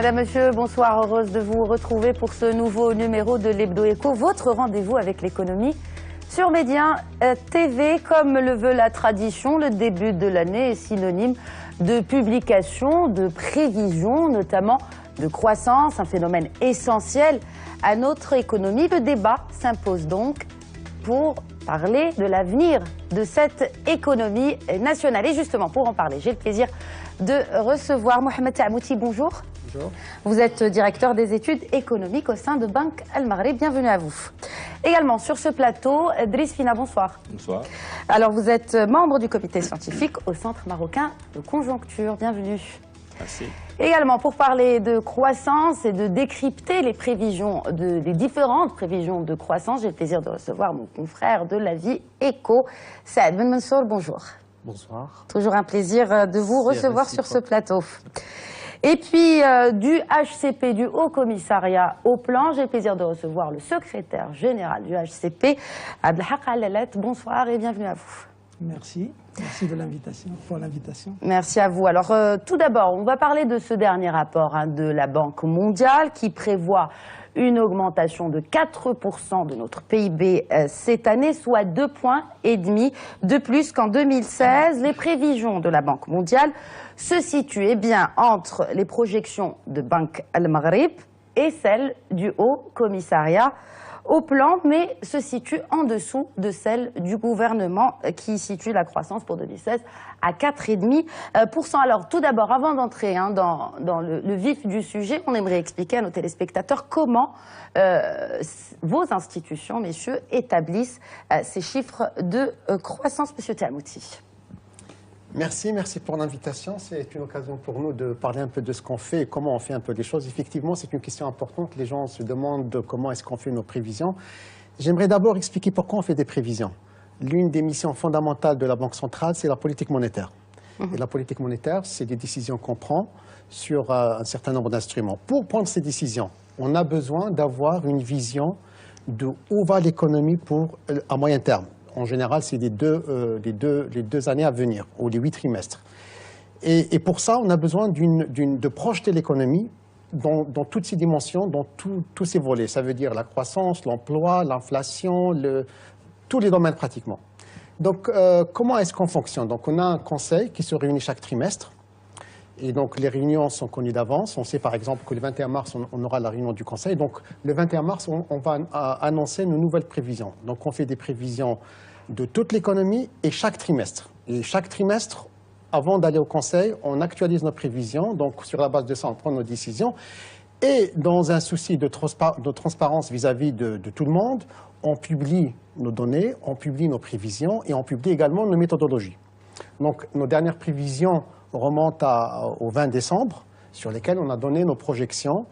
Madame, Monsieur, bonsoir. Heureuse de vous retrouver pour ce nouveau numéro de l'Hebdo Écho, votre rendez-vous avec l'économie sur Média TV. Comme le veut la tradition, le début de l'année est synonyme de publication, de prévision, notamment de croissance, un phénomène essentiel à notre économie. Le débat s'impose donc pour parler de l'avenir de cette économie nationale. Et justement, pour en parler, j'ai le plaisir de recevoir Mohamed Taamouti. Bonjour. Bonjour. Vous êtes directeur des études économiques au sein de Banque Al Maghreb. Bienvenue à vous. Également sur ce plateau, Driss Fina, bonsoir. Bonsoir. Alors vous êtes membre du comité scientifique au Centre marocain de conjoncture. Bienvenue. Merci. Également pour parler de croissance et de décrypter les prévisions, les différentes prévisions de croissance, j'ai le plaisir de recevoir mon confrère de la vie Éco, Saad Ben Mansour. Bonjour. Bonsoir. Toujours un plaisir de vous recevoir sur ce plateau. Et puis du HCP, du Haut Commissariat au Plan, j'ai le plaisir de recevoir le secrétaire général du HCP, Abdelhak Alalat. Bonsoir et bienvenue à vous. Merci. Merci de l'invitation, pour l'invitation. Merci à vous. Alors tout d'abord, on va parler de ce dernier rapport de la Banque mondiale qui prévoit une augmentation de 4% de notre PIB cette année, soit 2,5 points de plus qu'en 2016. Les prévisions de la Banque mondiale se situent bien entre les projections de Banque Al Maghreb et celles du Haut Commissariat au Plan, mais se situe en dessous de celle du gouvernement qui situe la croissance pour 2016 à 4,5%. Alors tout d'abord, avant d'entrer dans le vif du sujet, on aimerait expliquer à nos téléspectateurs comment vos institutions, messieurs, établissent ces chiffres de croissance. Monsieur Taamouti. Merci pour l'invitation. C'est une occasion pour nous de parler un peu de ce qu'on fait et comment on fait un peu les choses. Effectivement, c'est une question importante. Les gens se demandent comment est-ce qu'on fait nos prévisions. J'aimerais d'abord expliquer pourquoi on fait des prévisions. L'une des missions fondamentales de la Banque centrale, c'est la politique monétaire. Et la politique monétaire, c'est des décisions qu'on prend sur un certain nombre d'instruments. Pour prendre ces décisions, on a besoin d'avoir une vision de où va l'économie à moyen terme. En général, c'est les deux années à venir, ou les 8 trimestres. Et pour ça, on a besoin de projeter l'économie dans toutes ses dimensions, dans tous ses volets. Ça veut dire la croissance, l'emploi, l'inflation, tous les domaines pratiquement. Donc, comment est-ce qu'on fonctionne? Donc, on a un conseil qui se réunit chaque trimestre. Et donc, les réunions sont connues d'avance. On sait par exemple que le 21 mars, on aura la réunion du Conseil. Donc, le 21 mars, on va annoncer nos nouvelles prévisions. Donc, on fait des prévisions de toute l'économie et chaque trimestre. Et chaque trimestre, avant d'aller au Conseil, on actualise nos prévisions. Donc, sur la base de ça, on prend nos décisions. Et dans un souci de transparence vis-à-vis de tout le monde, on publie nos données, on publie nos prévisions et on publie également nos méthodologies. Donc, nos dernières prévisions remonte au 20 décembre, sur lesquels on a donné nos projections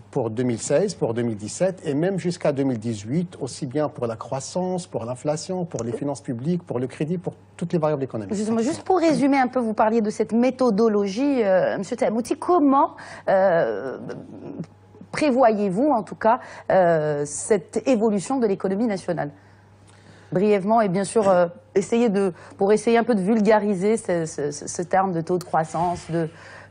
pour 2016, pour 2017 et même jusqu'à 2018, aussi bien pour la croissance, pour l'inflation, pour les finances publiques, pour le crédit, pour toutes les variables économiques. Justement, juste pour résumer un peu, vous parliez de cette méthodologie, Monsieur Taamouti, comment prévoyez-vous en tout cas cette évolution de l'économie nationale ? Brièvement et bien sûr pour essayer un peu de vulgariser ce terme de taux de croissance,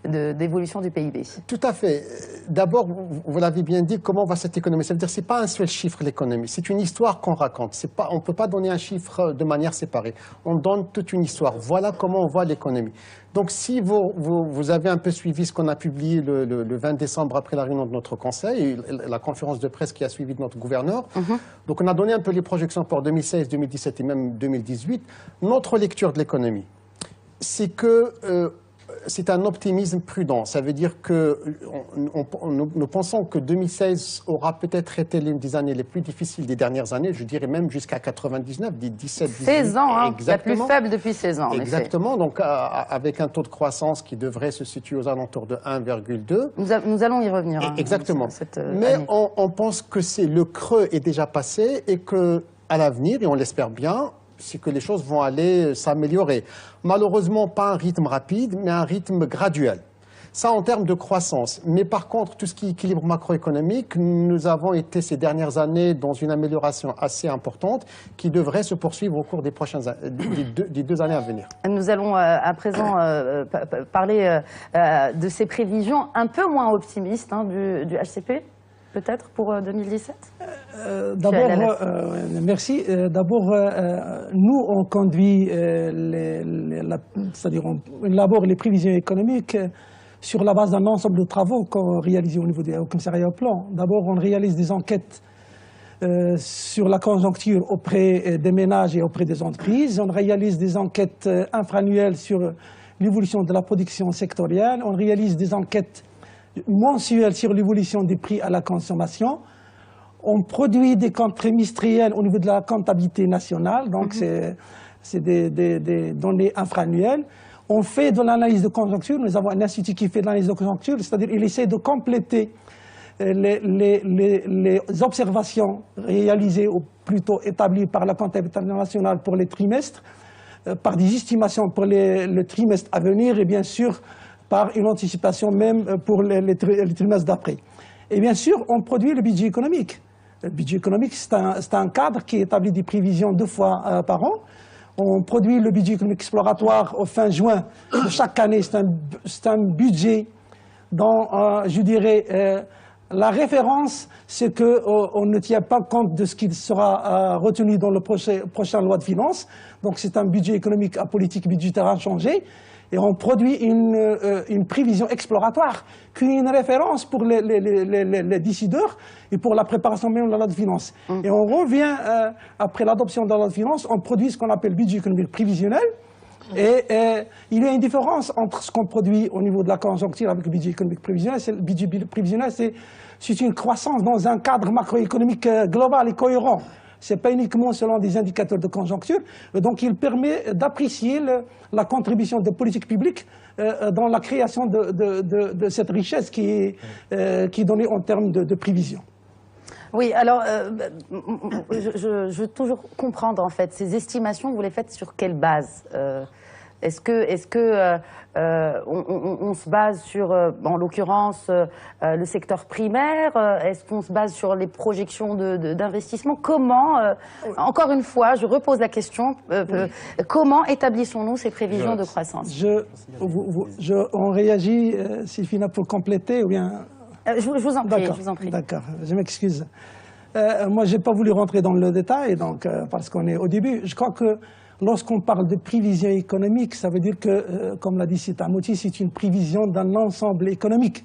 d'évolution du PIB. Tout à fait. D'abord, vous l'avez bien dit, comment va cette économie? Ça veut dire que ce n'est pas un seul chiffre, l'économie. C'est une histoire qu'on raconte. On ne peut pas donner un chiffre de manière séparée. On donne toute une histoire. Voilà comment on voit l'économie. Donc, si vous avez un peu suivi ce qu'on a publié le 20 décembre après la réunion de notre conseil, et la conférence de presse qui a suivi de notre gouverneur, donc on a donné un peu les projections pour 2016, 2017 et même 2018. Notre lecture de l'économie, c'est que c'est un optimisme prudent. Ça veut dire que nous pensons que 2016 aura peut-être été l'une des années les plus difficiles des dernières années, je dirais même jusqu'à 99, des 17, 18. 16 ans, hein, la plus faible depuis 16 ans. Exactement, donc avec un taux de croissance qui devrait se situer aux alentours de 1,2. Nous allons y revenir. Exactement. Mais on pense que le creux est déjà passé et qu'à l'avenir, et on l'espère bien, c'est que les choses vont aller s'améliorer. Malheureusement, pas un rythme rapide, mais un rythme graduel. Ça en termes de croissance. Mais par contre, tout ce qui est équilibre macroéconomique, nous avons été ces dernières années dans une amélioration assez importante qui devrait se poursuivre au cours des des 2 années à venir. Nous allons à présent parler de ces prévisions un peu moins optimistes du HCP, peut-être pour 2017. D'abord, merci. D'abord, nous, on conduit, c'est-à-dire on élabore les prévisions économiques sur la base d'un ensemble de travaux qu'on réalise au niveau du commissariat au plan. D'abord, on réalise des enquêtes sur la conjoncture auprès des ménages et auprès des entreprises. On réalise des enquêtes infra-annuelles sur l'évolution de la production sectorielle. On réalise des enquêtes mensuelles sur l'évolution des prix à la consommation. On produit des comptes trimestriels au niveau de la comptabilité nationale, donc c'est des données infra-annuelles. On fait de l'analyse de conjoncture. Nous avons un institut qui fait de l'analyse de conjoncture, c'est-à-dire il essaie de compléter les observations réalisées ou plutôt établies par la comptabilité nationale pour les trimestres, par des estimations pour le trimestre à venir et bien sûr par une anticipation même pour les trimestres d'après. Et bien sûr, on produit le budget économique. Le budget économique, c'est un cadre qui établit des prévisions 2 fois par an. On produit le budget économique exploratoire au fin juin de chaque année. C'est un budget dont, je dirais, la référence, c'est qu'on ne tient pas compte de ce qui sera retenu dans le prochain loi de finances. Donc c'est un budget économique à politique budgétaire inchangée. Et on produit une prévision exploratoire qui est une référence pour les décideurs et pour la préparation même de la loi de finances. Et on revient, après l'adoption de la loi de finances, on produit ce qu'on appelle le budget économique prévisionnel. Et il y a une différence entre ce qu'on produit au niveau de la conjoncture avec le budget économique prévisionnel. Le budget prévisionnel, c'est une croissance dans un cadre macroéconomique global et cohérent. Ce n'est pas uniquement selon des indicateurs de conjoncture. Donc il permet d'apprécier la contribution de politique publique dans la création de cette richesse qui est donnée en termes de prévision. Oui, alors je veux toujours comprendre en fait, ces estimations, vous les faites sur quelle base? Est-ce que on se base sur, en l'occurrence, le secteur primaire? Est-ce qu'on se base sur les projections d'investissement? Comment, encore une fois, je repose la question, comment établissons-nous ces prévisions de croissance? On réagit, Sylvina, pour compléter ou bien... Je vous en prie, je vous en prie. D'accord, je m'excuse. Moi, je n'ai pas voulu rentrer dans le détail, donc, parce qu'on est au début. Je crois que lorsqu'on parle de prévision économique, ça veut dire que, comme l'a dit Sitamouti, c'est une prévision d'un ensemble économique.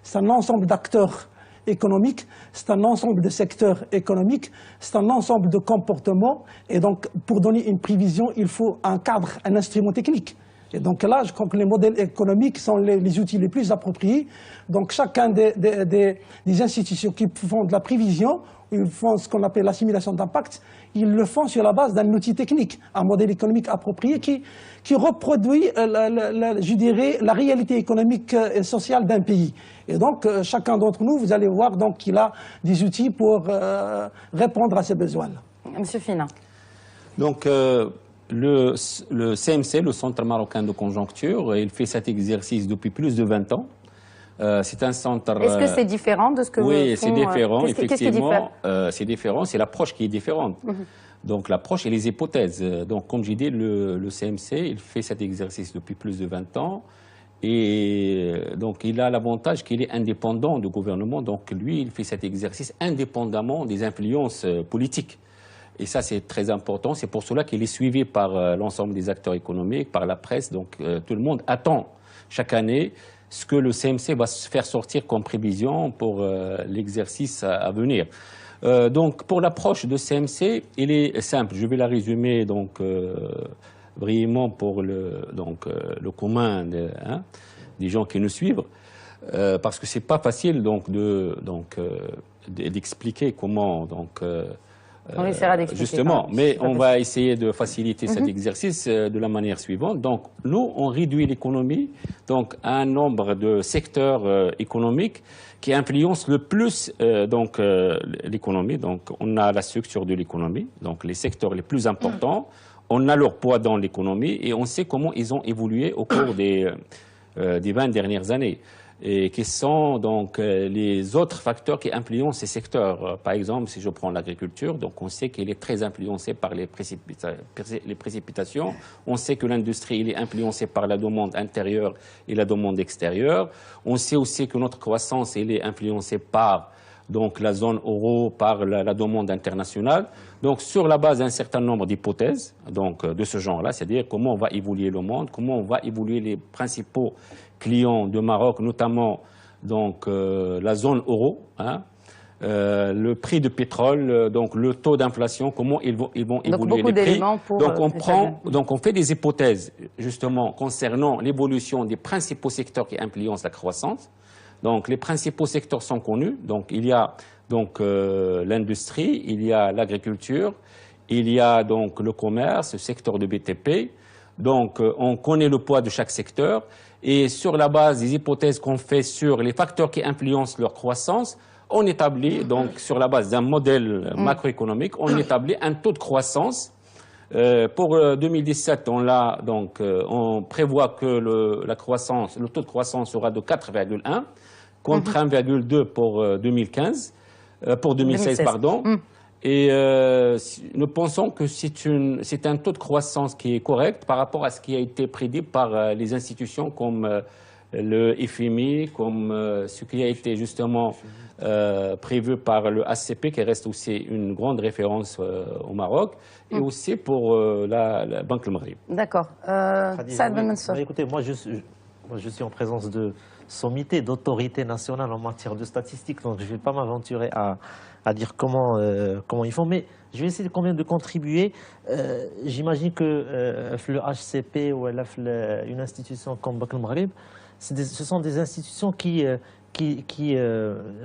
C'est un ensemble d'acteurs économiques, c'est un ensemble de secteurs économiques, c'est un ensemble de comportements. Et donc, pour donner une prévision, il faut un cadre, un instrument technique. Et donc là, je crois que les modèles économiques sont les outils les plus appropriés. Donc chacun des institutions qui font de la prévision, ils font ce qu'on appelle l'assimilation d'impact, ils le font sur la base d'un outil technique, un modèle économique approprié qui reproduit, je dirais, la réalité économique et sociale d'un pays. Et donc chacun d'entre nous, vous allez voir donc qu'il a des outils pour répondre à ces besoins-là. Monsieur Fina. Donc le CMC, le Centre marocain de conjoncture, il fait cet exercice depuis plus de 20 ans. C'est un centre... Est-ce que c'est différent de ce que vous faites? Oui, c'est différent, effectivement. C'est différent, c'est l'approche qui est différente. Donc l'approche et les hypothèses. Donc comme j'ai dit, le CMC, il fait cet exercice depuis plus de 20 ans. Et donc il a l'avantage qu'il est indépendant du gouvernement. Donc lui, il fait cet exercice indépendamment des influences politiques. Et ça, c'est très important. C'est pour cela qu'il est suivi par l'ensemble des acteurs économiques, par la presse. Donc tout le monde attend chaque année ce que le CMC va se faire sortir comme prévision pour l'exercice à venir. Donc pour l'approche de CMC, il est simple. Je vais la résumer donc brièvement pour le commun des gens qui nous suivent, parce que c'est pas facile donc d'expliquer comment donc. On essaiera d'expliquer. Justement, mais on va essayer de faciliter cet exercice de la manière suivante. Donc, nous, on réduit l'économie donc à un nombre de secteurs économiques qui influencent le plus l'économie. Donc, on a la structure de l'économie, donc les secteurs les plus importants. On a leur poids dans l'économie et on sait comment ils ont évolué au cours des 20 dernières années. Et qui sont donc les autres facteurs qui influencent ces secteurs. Par exemple, si je prends l'agriculture, donc on sait qu'il est très influencé par les précipitations. On sait que l'industrie est influencée par la demande intérieure et la demande extérieure. On sait aussi que notre croissance est influencée par donc la zone euro, par la demande internationale. Donc sur la base d'un certain nombre d'hypothèses donc de ce genre-là, c'est-à-dire comment va évoluer le monde, comment va évoluer les principaux clients de Maroc, notamment donc la zone euro, hein, le prix du pétrole, donc le taux d'inflation, comment ils vont évoluer les prix. Donc on fait des hypothèses justement concernant l'évolution des principaux secteurs qui influencent la croissance. Donc les principaux secteurs sont connus. Donc il y a donc l'industrie, il y a l'agriculture, il y a donc le commerce, le secteur de BTP. Donc on connaît le poids de chaque secteur. Et sur la base des hypothèses qu'on fait sur les facteurs qui influencent leur croissance, on établit, donc sur la base d'un modèle macroéconomique, on établit un taux de croissance. Pour 2017, on prévoit que le taux de croissance sera de 4,1 contre 1,2 pour 2016, pardon. Et nous pensons que c'est un taux de croissance qui est correct par rapport à ce qui a été prédit par les institutions comme le FMI, comme ce qui a été justement prévu par le ACP, qui reste aussi une grande référence au Maroc, et aussi pour la Banque du Maghreb. D'accord. Écoutez, moi je suis en présence de sommité, d'autorité nationale en matière de statistiques, donc je ne vais pas m'aventurer à dire comment ils font, mais je vais essayer quand même de contribuer. J'imagine que le HCP ou une institution comme Banque du Maghreb, ce sont des institutions qui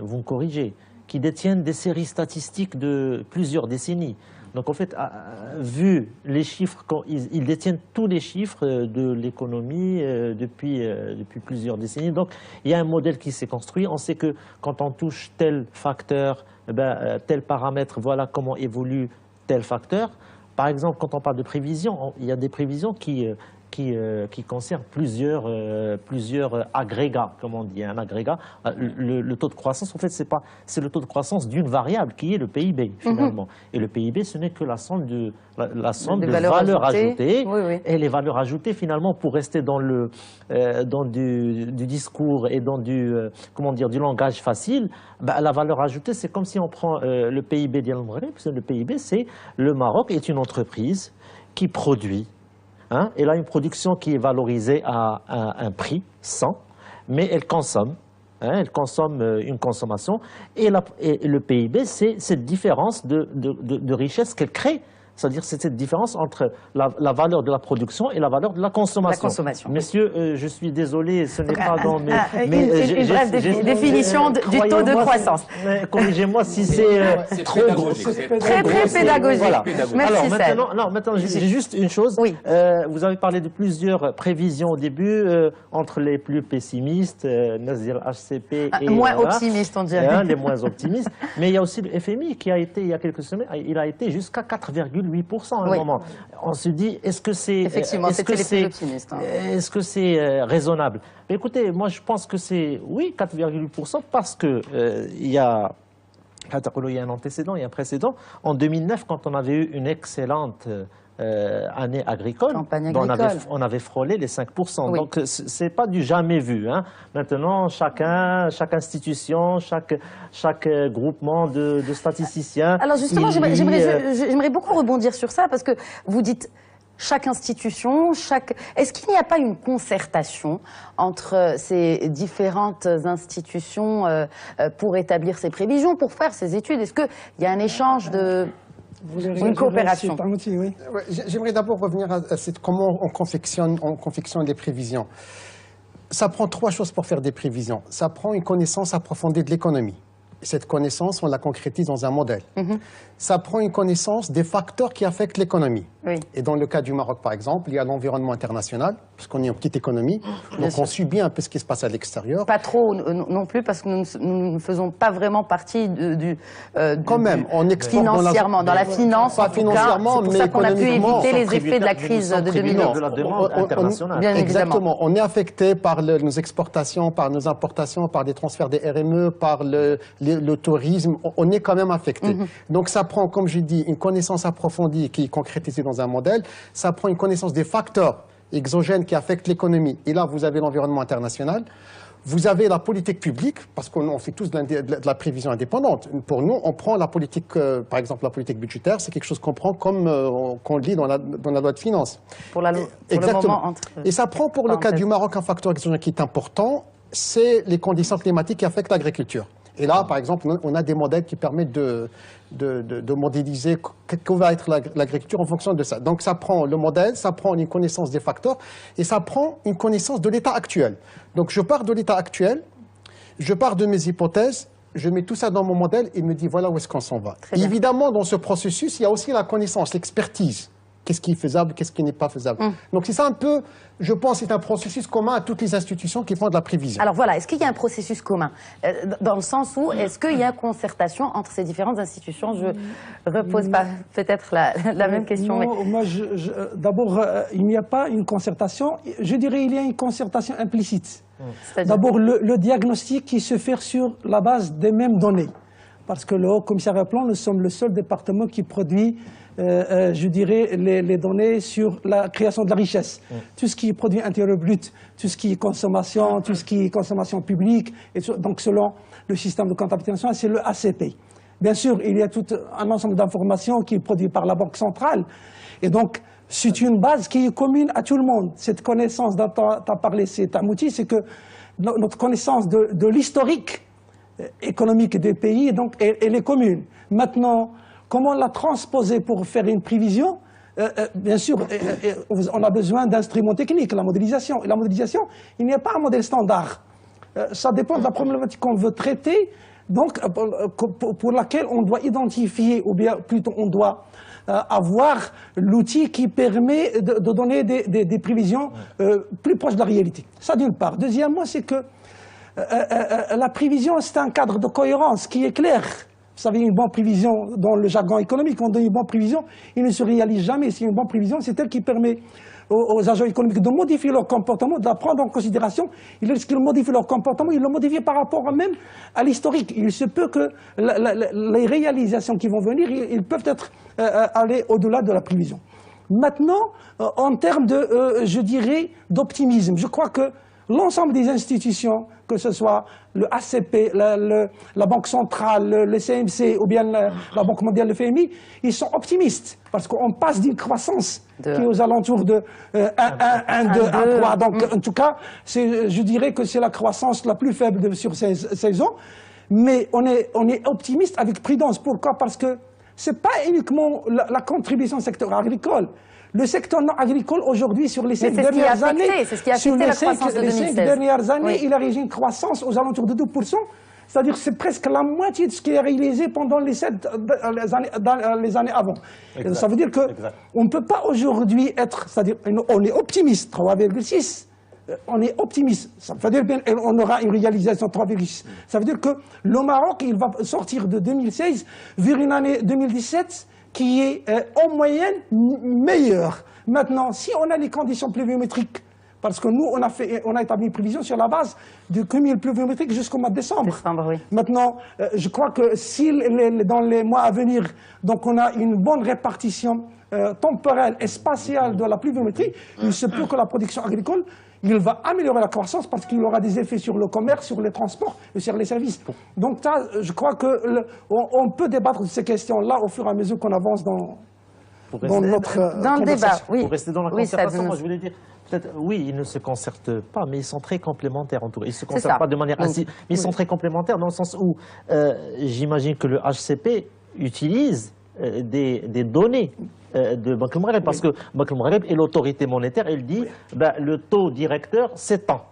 vont corriger, qui détiennent des séries statistiques de plusieurs décennies. Donc en fait, vu les chiffres, ils détiennent tous les chiffres de l'économie depuis plusieurs décennies. Donc il y a un modèle qui s'est construit. On sait que quand on touche tel facteur, tel paramètre, voilà comment évolue tel facteur. Par exemple, quand on parle de prévisions, il y a des prévisions qui concerne plusieurs agrégats, comme on dit, un agrégat. Le taux de croissance, en fait, c'est le taux de croissance d'une variable qui est le PIB, finalement. Et le PIB, ce n'est que la somme de valeurs ajoutées. Oui. Et les valeurs ajoutées, finalement, pour rester dans du discours et dans du langage facile, la valeur ajoutée, c'est comme si on prend le PIB d'El Maghreb, parce que le PIB, c'est le Maroc est une entreprise qui produit. Elle a une production qui est valorisée à un prix 100, mais elle consomme. Elle consomme une consommation. Et le PIB, c'est cette différence de richesse qu'elle crée. C'est-à-dire c'est cette différence entre la valeur de la production et la valeur de la consommation. Messieurs, je suis désolé, ce n'est pas dans mes... Une brève définition du taux de croissance. Corrigez-moi si c'est trop gros. Très pédagogique. Voilà. Merci. Alors maintenant, j'ai juste une chose. Oui. Vous avez parlé de plusieurs prévisions au début, entre les plus pessimistes, Nazir HCP et... moins optimistes, on dirait. Les moins optimistes. Mais il y a aussi le FMI qui a été, il y a quelques semaines, il a été jusqu'à 4,8% à un moment. On se dit, est-ce que c'est raisonnable? Mais écoutez, moi je pense que c'est, oui, 4,8% parce que il y a un antécédent, il y a un précédent. En 2009, quand on avait eu une excellente année agricole, on avait frôlé les 5%. Oui. Donc c'est pas du jamais vu. Maintenant, chaque institution, chaque groupement de statisticiens. Alors justement, j'aimerais beaucoup rebondir sur ça parce que vous dites chaque institution, Est-ce qu'il n'y a pas une concertation entre ces différentes institutions pour établir ces prévisions, pour faire ces études? Est-ce qu'il y a un échange de... une coopération. Oui. J'aimerais d'abord revenir à comment on confectionne les prévisions. Ça prend trois choses pour faire des prévisions. Ça prend une connaissance approfondie de l'économie. Cette connaissance, on la concrétise dans un modèle. Ça prend une connaissance des facteurs qui affectent l'économie. Oui. Et dans le cas du Maroc, par exemple, il y a l'environnement international, puisqu'on est une petite économie, donc on subit un peu ce qui se passe à l'extérieur. Pas trop non plus, parce que nous ne faisons pas vraiment partie Quand même, on exporte financièrement, dans la finance, pas financièrement, c'est pour mais ça qu'on a pu économiquement, éviter les effets de la crise de 2008. de la demande internationale. Bien Exactement. On est affecté par nos exportations, par nos importations, par des transferts des RME, par le tourisme. On est quand même affecté. Donc ça prend, comme je dis, une connaissance approfondie qui est concrétisée dans un modèle. Ça prend une connaissance des facteurs exogènes qui affectent l'économie. Et là, vous avez l'environnement international. Vous avez la politique publique, parce qu'on fait tous de la prévision indépendante. Pour nous, on prend la politique, par exemple la politique budgétaire, c'est quelque chose qu'on prend comme qu'on lit dans la loi de finances. Pour le moment, Et ça prend pour le cas du Maroc un facteur exogène qui est important, c'est les conditions climatiques qui affectent l'agriculture. Et là, par exemple, on a des modèles qui permettent de modéliser que va être l'agriculture en fonction de ça. Donc ça prend le modèle, ça prend une connaissance des facteurs et ça prend une connaissance de l'état actuel. Donc je pars de l'état actuel, je pars de mes hypothèses, je mets tout ça dans mon modèle et me dis voilà où est-ce qu'on s'en va. Évidemment, dans ce processus, il y a aussi la connaissance, l'expertise. Qu'est-ce qui est faisable, qu'est-ce qui n'est pas faisable. Donc c'est ça un peu, je pense, c'est un processus commun à toutes les institutions qui font de la prévision. Alors voilà, est-ce qu'il y a un processus commun dans le sens où, est-ce qu'il y a concertation entre ces différentes institutions? Je repose pas peut-être la même question. Non, moi, d'abord, il n'y a pas une concertation. Je dirais qu'il y a une concertation implicite. D'abord, le diagnostic qui se fait sur la base des mêmes données. Parce que le Haut Commissariat au Plan, nous sommes le seul département qui produit, je dirais, les données sur la création de la richesse. Tout ce qui est produit intérieur brut, tout ce qui est consommation, tout ce qui est consommation publique. Et donc, selon le système de comptabilité nationale, c'est le ACP. Bien sûr, il y a tout un ensemble d'informations qui est produit par la Banque centrale. Et donc, c'est une base qui est commune à tout le monde. Cette connaissance dont tu as parlé, c'est un outil, c'est que notre connaissance de l'historique économique des pays, donc elle est commune. Maintenant, comment la transposer pour faire une prévision? Bien sûr, on a besoin d'instruments techniques, la modélisation. Et la modélisation, il n'y a pas un modèle standard. Ça dépend de la problématique qu'on veut traiter, donc pour laquelle on doit identifier, ou bien plutôt on doit avoir l'outil qui permet de donner des prévisions plus proches de la réalité. Ça d'une part. Deuxièmement, c'est que la prévision, c'est un cadre de cohérence qui est clair. Vous savez, une bonne prévision, dans le jargon économique, on donne une bonne prévision, il ne se réalise jamais. C'est une bonne prévision, c'est elle qui permet aux agents économiques de modifier leur comportement, de la prendre en considération. Et lorsqu'ils modifient leur comportement, ils le modifient par rapport même à l'historique. Il se peut que les réalisations qui vont venir, ils peuvent être aller au-delà de la prévision. Maintenant, en termes de, je dirais, d'optimisme, je crois que l'ensemble des institutions, que ce soit le ACP, la Banque centrale, le CMC ou bien la Banque mondiale, le FMI, ils sont optimistes parce qu'on passe d'une croissance qui est aux alentours de 1, 2, 1, 3. Donc en tout cas, je dirais que c'est la croissance la plus faible sur 16 ans. Mais on est optimiste avec prudence. Pourquoi? Parce que ce n'est pas uniquement la contribution au secteur agricole. Le secteur non agricole aujourd'hui, sur les 5 dernières années, il a régi une croissance aux alentours de 2%. C'est-à-dire que c'est presque la moitié de ce qui est réalisé pendant les années avant. Exact. Ça veut dire qu'on ne peut pas aujourd'hui être, c'est-à-dire on est optimiste, 3,6. On est optimiste. Ça veut dire qu'on aura une réalisation 3,6. Ça veut dire que le Maroc, il va sortir de 2016 vers une année 2017 qui est en moyenne meilleure. Maintenant, si on a les conditions pluviométriques, parce que nous, on a établi une prévision sur la base du cumul pluviométrique jusqu'au mois de décembre. Oui. Maintenant, je crois que si dans les mois à venir, donc on a une bonne répartition temporelle et spatiale de la pluviométrie, il se peut que la production agricole, il va améliorer la croissance parce qu'il aura des effets sur le commerce, sur les transports et sur les services. Donc je crois qu'on peut débattre de ces questions-là au fur et à mesure qu'on avance dans le débat. Oui. Pour rester dans la concertation, moi je voulais dire, peut-être, oui, ils ne se concertent pas, mais ils sont très complémentaires en tout cas. Ils ne se concertent pas de manière ainsi, mais ils sont très complémentaires dans le sens où j'imagine que le HCP utilise des données de Banque Maghreb, parce que Banque Maghreb est l'autorité monétaire, elle dit le taux directeur, c'est tant.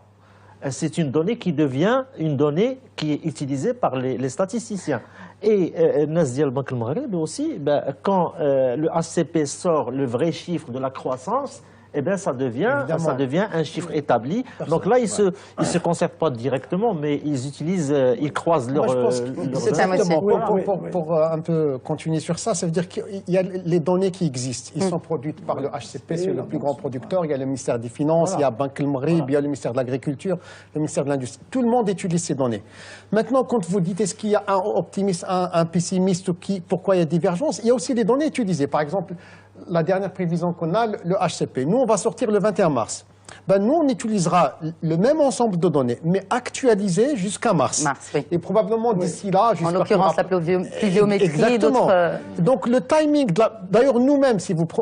c'est une donnée qui devient une donnée qui est utilisée par les statisticiens. Et Nazdia al-Bank al-Maghreb aussi, quand le HCP sort le vrai chiffre de la croissance, eh bien, ça devient un chiffre établi. Donc là, ils se concertent pas directement, mais ils croisent leurs... Pour un peu continuer sur ça, ça veut dire qu'il y a les données qui existent. Ils sont produites par le HCP, c'est le plus grand producteur. Il y a le ministère des Finances, il y a Banque al-Maghreb, il y a le ministère de l'Agriculture, le ministère de l'Industrie. Tout le monde utilise ces données. Maintenant, quand vous dites est-ce qu'il y a un optimiste, un pessimiste, pourquoi il y a divergence, il y a aussi des données utilisées. Par exemple, la dernière prévision qu'on a, le HCP. Nous, on va sortir le 21 mars. Nous, on utilisera le même ensemble de données, mais actualisées jusqu'à mars. Oui. Et probablement d'ici là... En l'occurrence, la pluviométrie et d'autres... Donc, le timing... D'ailleurs, nous-mêmes,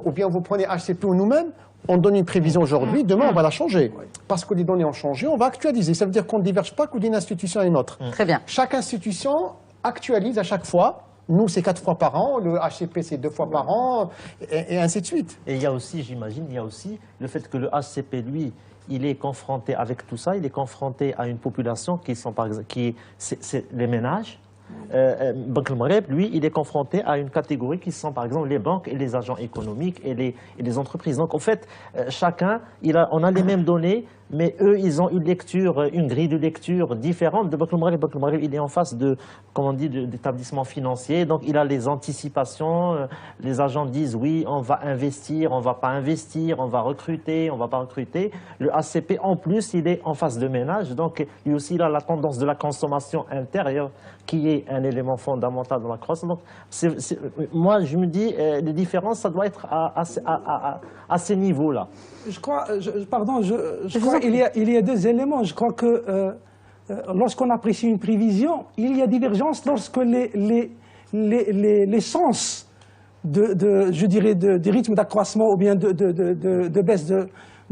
ou bien vous prenez HCP ou nous-mêmes, on donne une prévision aujourd'hui, demain, on va la changer. Parce que les données ont changé, on va actualiser. Ça veut dire qu'on ne diverge pas d'une institution à une autre. Très bien. Chaque institution actualise à chaque fois. Nous, c'est 4 fois par an, le HCP, c'est 2 fois par an, et ainsi de suite. Et il y a aussi, j'imagine, le fait que le HCP, lui, il est confronté avec tout ça, il est confronté à une population qui sont, par exemple, c'est les ménages. Banque al-Maghreb, lui, il est confronté à une catégorie qui sont, par exemple, les banques et les agents économiques et les entreprises. Donc, en fait, chacun, on a les mêmes données, mais eux, ils ont une grille de lecture différente de Banque al-Maghreb. Banque al-Maghreb, il est en face d'établissements financiers, donc il a les anticipations. Les agents disent oui, on va investir, on va pas investir, on va recruter, on va pas recruter. Le HCP, en plus, il est en face de ménage, donc lui aussi, il a la tendance de la consommation intérieure, qui est un élément fondamental dans la croissance. Donc, moi, je me dis, les différences, ça doit être à ces niveaux-là. Je crois qu'il y a deux éléments. Je crois que lorsqu'on apprécie une prévision, il y a divergence lorsque les sens je dirais, du rythme d'accroissement ou bien de baisse de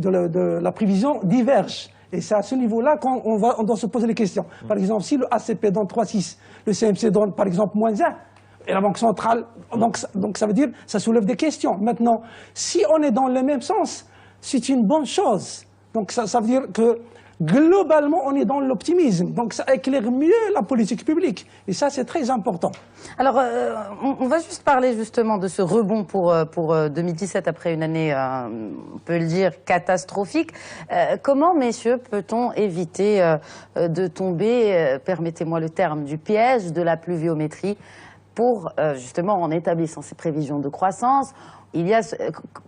la prévision divergent. Et c'est à ce niveau-là qu'on doit se poser les questions. Par exemple, si le ACP donne 3,6, le CMC donne par exemple moins 1, et la Banque centrale, donc ça veut dire, ça soulève des questions. Maintenant, si on est dans le même sens, c'est une bonne chose. Donc ça veut dire que globalement, on est dans l'optimisme. Donc ça éclaire mieux la politique publique. Et ça, c'est très important. Alors, on va juste parler justement de ce rebond pour 2017 après une année, on peut le dire, catastrophique. Comment, messieurs, peut-on éviter de tomber, permettez-moi le terme, du piège de la pluviométrie pour, justement, en établissant ces prévisions de croissance,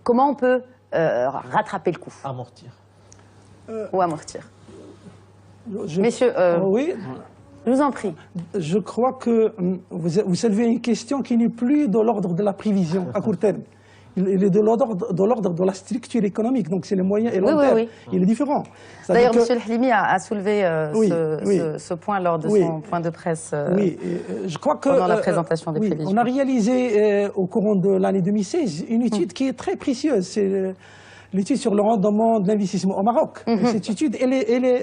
comment on peut rattraper le coup? Amortir. Ou amortir. Messieurs, oui. je vous en prie. Je crois que vous soulevez une question qui n'est plus de l'ordre de la prévision à court terme. Il est de l'ordre de la structure économique, donc c'est les moyens et long terme. Oui. Il est différent. D'ailleurs, M. El-Helimi a soulevé ce point lors de son point de presse je crois que, pendant la présentation des prévisions. On a réalisé au courant de l'année 2016 une étude qui est très précieuse. C'est l'étude sur le rendement de l'investissement au Maroc. Cette étude,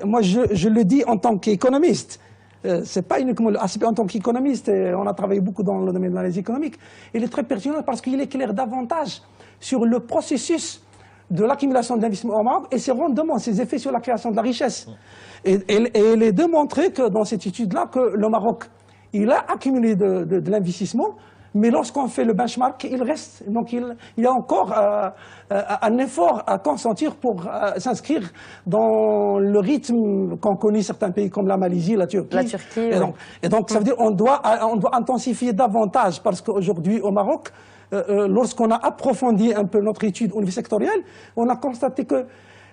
moi je le dis en tant qu'économiste, c'est pas uniquement le HCP en tant qu'économiste, on a travaillé beaucoup dans le domaine de l'analyse économique, il est très pertinent parce qu'il éclaire davantage sur le processus de l'accumulation de l'investissement au Maroc et ses rendements, ses effets sur la création de la richesse. Et il est démontré que dans cette étude-là, que le Maroc, il a accumulé de l'investissement, mais lorsqu'on fait le benchmark, il reste. Donc il y a encore un effort à consentir pour s'inscrire dans le rythme qu'ont connu certains pays comme la Malaisie, la Turquie. Et donc ça veut dire qu'on doit intensifier davantage parce qu'aujourd'hui au Maroc, lorsqu'on a approfondi un peu notre étude au niveau sectoriel, on a constaté que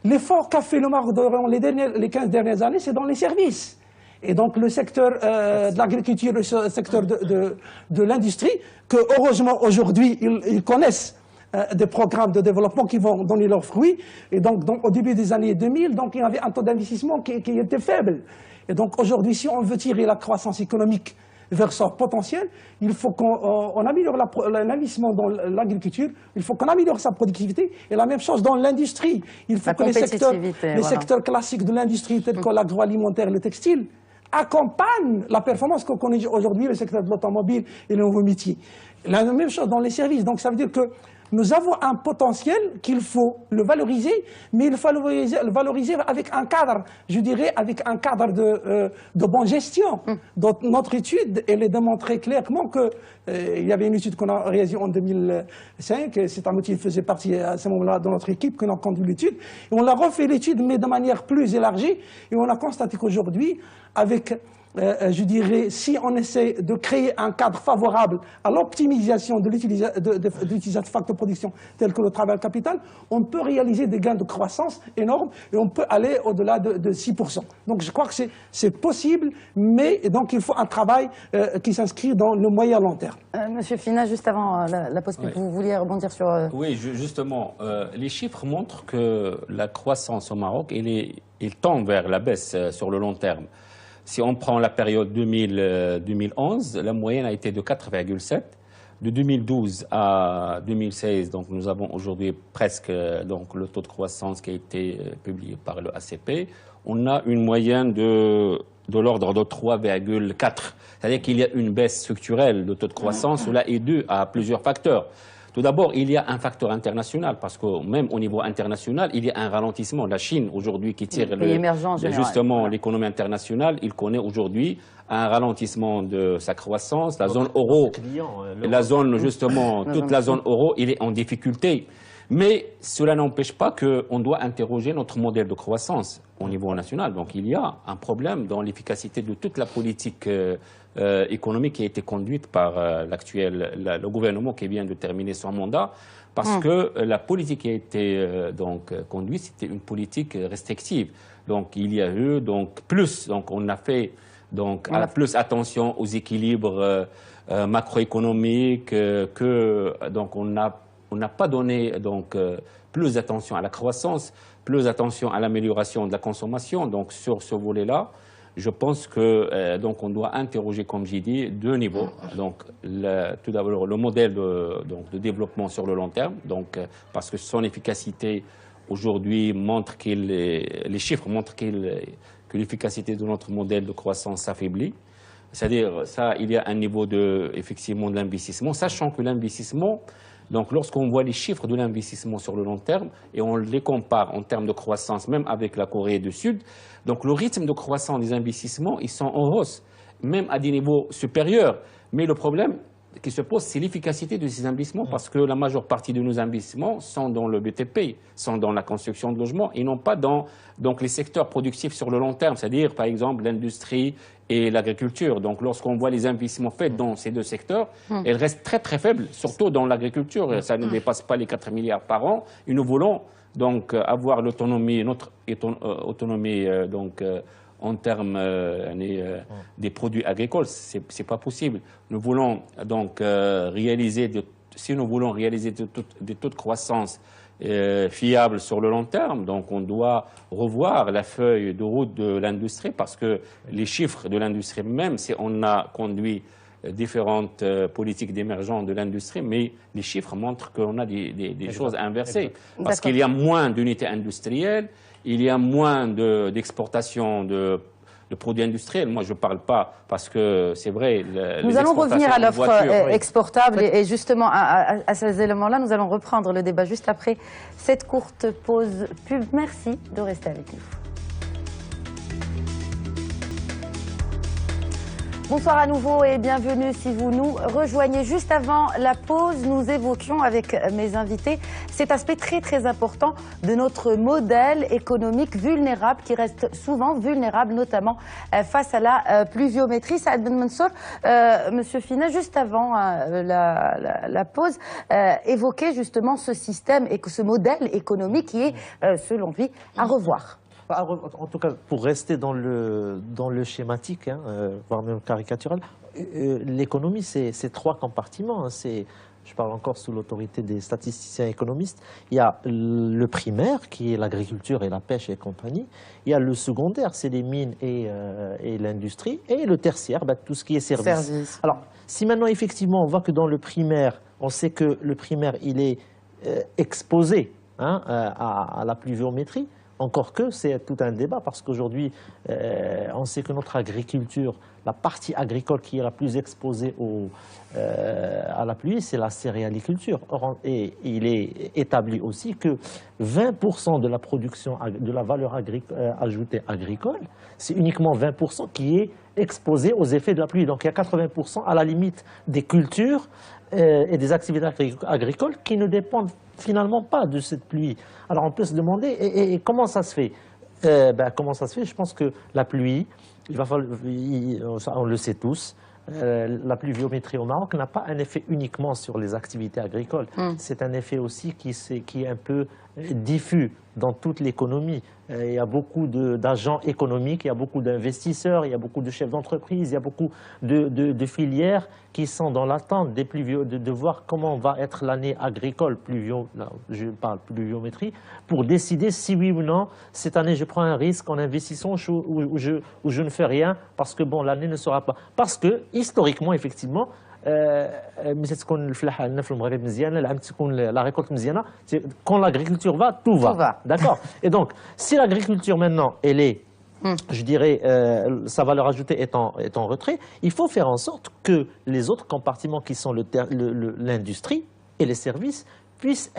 l'effort qu'a fait le Maroc durant les 15 dernières années, c'est dans les services. Et donc le secteur de l'agriculture, le secteur de l'industrie, que heureusement aujourd'hui ils connaissent des programmes de développement qui vont donner leurs fruits. Et donc au début des années 2000, donc, il y avait un taux d'investissement qui était faible. Et donc aujourd'hui, si on veut tirer la croissance économique vers son potentiel, il faut qu'on améliore l'investissement dans l'agriculture, il faut qu'on améliore sa productivité, et la même chose dans l'industrie. Il faut que les secteurs classiques de l'industrie, tels que l'agroalimentaire, le textile, accompagnent la performance qu'on connaît aujourd'hui, le secteur de l'automobile et le nouveau métier. La même chose dans les services. Donc ça veut dire que Nous avons un potentiel qu'il faut le valoriser, mais il faut le valoriser avec un cadre, je dirais, avec un cadre de bonne gestion. Donc, notre étude, elle est démontrée clairement que il y avait une étude qu'on a réalisée en 2005, c'est un outil qui faisait partie à ce moment-là de notre équipe, qu'on a conduit l'étude, et on a refait l'étude, mais de manière plus élargie, et on a constaté qu'aujourd'hui, avec je dirais, si on essaie de créer un cadre favorable à l'optimisation de l'utilisation de facteurs de production tels que le travail capital, on peut réaliser des gains de croissance énormes et on peut aller au-delà de 6%. Donc je crois que c'est possible, mais donc il faut un travail qui s'inscrit dans le moyen long terme. Monsieur Fina, juste avant la pause, vous vouliez rebondir sur... Oui, justement, les chiffres montrent que la croissance au Maroc, il tend vers la baisse sur le long terme. Si on prend la période 2011, la moyenne a été de 4,7. De 2012 à 2016, donc nous avons aujourd'hui presque donc, le taux de croissance qui a été publié par le ACP. On a une moyenne de l'ordre de 3,4. C'est-à-dire qu'il y a une baisse structurelle de taux de croissance. Cela est dû à plusieurs facteurs. Tout d'abord, il y a un facteur international, parce que même au niveau international, il y a un ralentissement. La Chine, aujourd'hui, qui tire justement l'économie internationale, il connaît aujourd'hui un ralentissement de sa croissance. La zone euro, la zone, justement, toute la zone euro, il est en difficulté. Mais cela n'empêche pas qu'on doit interroger notre modèle de croissance au niveau national. Donc il y a un problème dans l'efficacité de toute la politique économique qui a été conduite par le gouvernement qui vient de terminer son mandat, parce que la politique qui a été conduite, c'était une politique restrictive. Donc il y a eu plus, donc on a fait plus attention aux équilibres macroéconomiques donc on n'a pas donné plus d'attention à la croissance, plus d'attention à l'amélioration de la consommation. Donc sur ce volet-là, je pense que on doit interroger, comme j'ai dit, deux niveaux. Donc tout d'abord le modèle de développement sur le long terme, parce que son efficacité aujourd'hui montre les chiffres montrent que l'efficacité de notre modèle de croissance s'affaiblit. C'est-à-dire il y a un niveau effectivement de l'investissement, sachant que l'investissement, donc lorsqu'on voit les chiffres de l'investissement sur le long terme et on les compare en termes de croissance, même avec la Corée du Sud, donc le rythme de croissance des investissements, ils sont en hausse, même à des niveaux supérieurs. Mais le problème qui se pose, c'est l'efficacité de ces investissements, parce que la majeure partie de nos investissements sont dans le BTP, sont dans la construction de logements et non pas dans les secteurs productifs sur le long terme, c'est-à-dire par exemple l'industrie et l'agriculture. Donc lorsqu'on voit les investissements faits dans ces deux secteurs, elles restent très très faibles, surtout dans l'agriculture. Ça ne dépasse pas les 4 milliards par an. Et nous voulons donc avoir l'autonomie, notre autonomie en termes des produits agricoles. C'est pas possible. Nous voulons donc si nous voulons réaliser des taux de croissance fiables sur le long terme, donc on doit revoir la feuille de route de l'industrie, parce que les chiffres de l'industrie, même si on a conduit différentes politiques d'émergence de l'industrie, mais les chiffres montrent qu'on a des choses inversées. Parce qu'il y a moins d'unités industrielles, il y a moins d'exportation de produits industriels. Moi, je ne parle pas parce que c'est vrai. Nous allons revenir à l'offre exportable et justement à ces éléments-là, nous allons reprendre le débat juste après cette courte pause pub. Merci de rester avec nous. Bonsoir à nouveau et bienvenue si vous nous rejoignez. Juste avant la pause, nous évoquions avec mes invités cet aspect très très important de notre modèle économique vulnérable, qui reste souvent vulnérable, notamment face à la pluviométrie. Saad Ben Mansour, Monsieur Fina, juste avant la pause, évoquait justement ce système et ce modèle économique qui est, selon lui, à revoir. En tout cas, pour rester dans le schématique, voire même caricatural, l'économie, c'est trois compartiments. Je parle encore sous l'autorité des statisticiens économistes. Il y a le primaire, qui est l'agriculture et la pêche et compagnie. Il y a le secondaire, c'est les mines et l'industrie. Et le tertiaire, tout ce qui est service. Alors, si maintenant, effectivement, on voit que dans le primaire, on sait que le primaire, il est exposé à la pluviométrie, Encore que c'est tout un débat parce qu'aujourd'hui, on sait que notre agriculture, la partie agricole qui est la plus exposée à la pluie, c'est la céréaliculture. Or, et il est établi aussi que 20% de la production, de la valeur ajoutée agricole, c'est uniquement 20% qui est exposé aux effets de la pluie. Donc il y a 80% à la limite des cultures et des activités agricoles qui ne dépendent finalement pas de cette pluie. Alors on peut se demander, et comment ça se fait? Comment ça se fait? Je pense que la pluie, on le sait tous, la pluviométrie au Maroc n'a pas un effet uniquement sur les activités agricoles. C'est un effet aussi qui est un peu diffus dans toute l'économie. Il y a beaucoup d'agents économiques, il y a beaucoup d'investisseurs, il y a beaucoup de chefs d'entreprise, il y a beaucoup de filières qui sont dans l'attente de voir comment va être l'année agricole, je parle pluviométrie, pour décider si oui ou non, cette année je prends un risque en investissant ou je ne fais rien parce que bon, l'année ne sera pas. Parce que historiquement, effectivement, la récolte mziana, quand l'agriculture va, tout va. D'accord. Et donc, si l'agriculture maintenant, elle est, je dirais, sa valeur ajoutée est en retrait, il faut faire en sorte que les autres compartiments qui sont l'industrie et les services puissent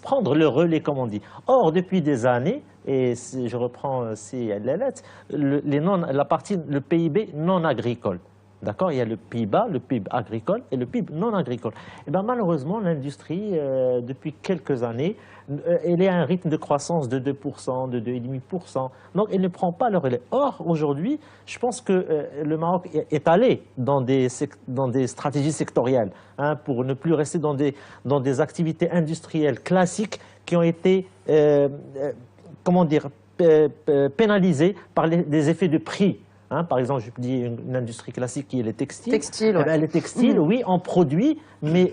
prendre le relais, comme on dit. Or, depuis des années, et je reprends la lettre, le PIB non agricole. D'accord, il y a le PIB bas, le PIB agricole et le PIB non agricole. Et bien malheureusement, l'industrie, depuis quelques années, elle est à un rythme de croissance de 2%, de 2,5%. Donc elle ne prend pas le relais. Or, aujourd'hui, je pense que le Maroc est allé dans des stratégies sectorielles pour ne plus rester dans des activités industrielles classiques qui ont été, comment dire, pénalisées par des effets de prix. Par exemple, je dis une industrie classique qui est les textiles. Les textiles, oui, on produit, mais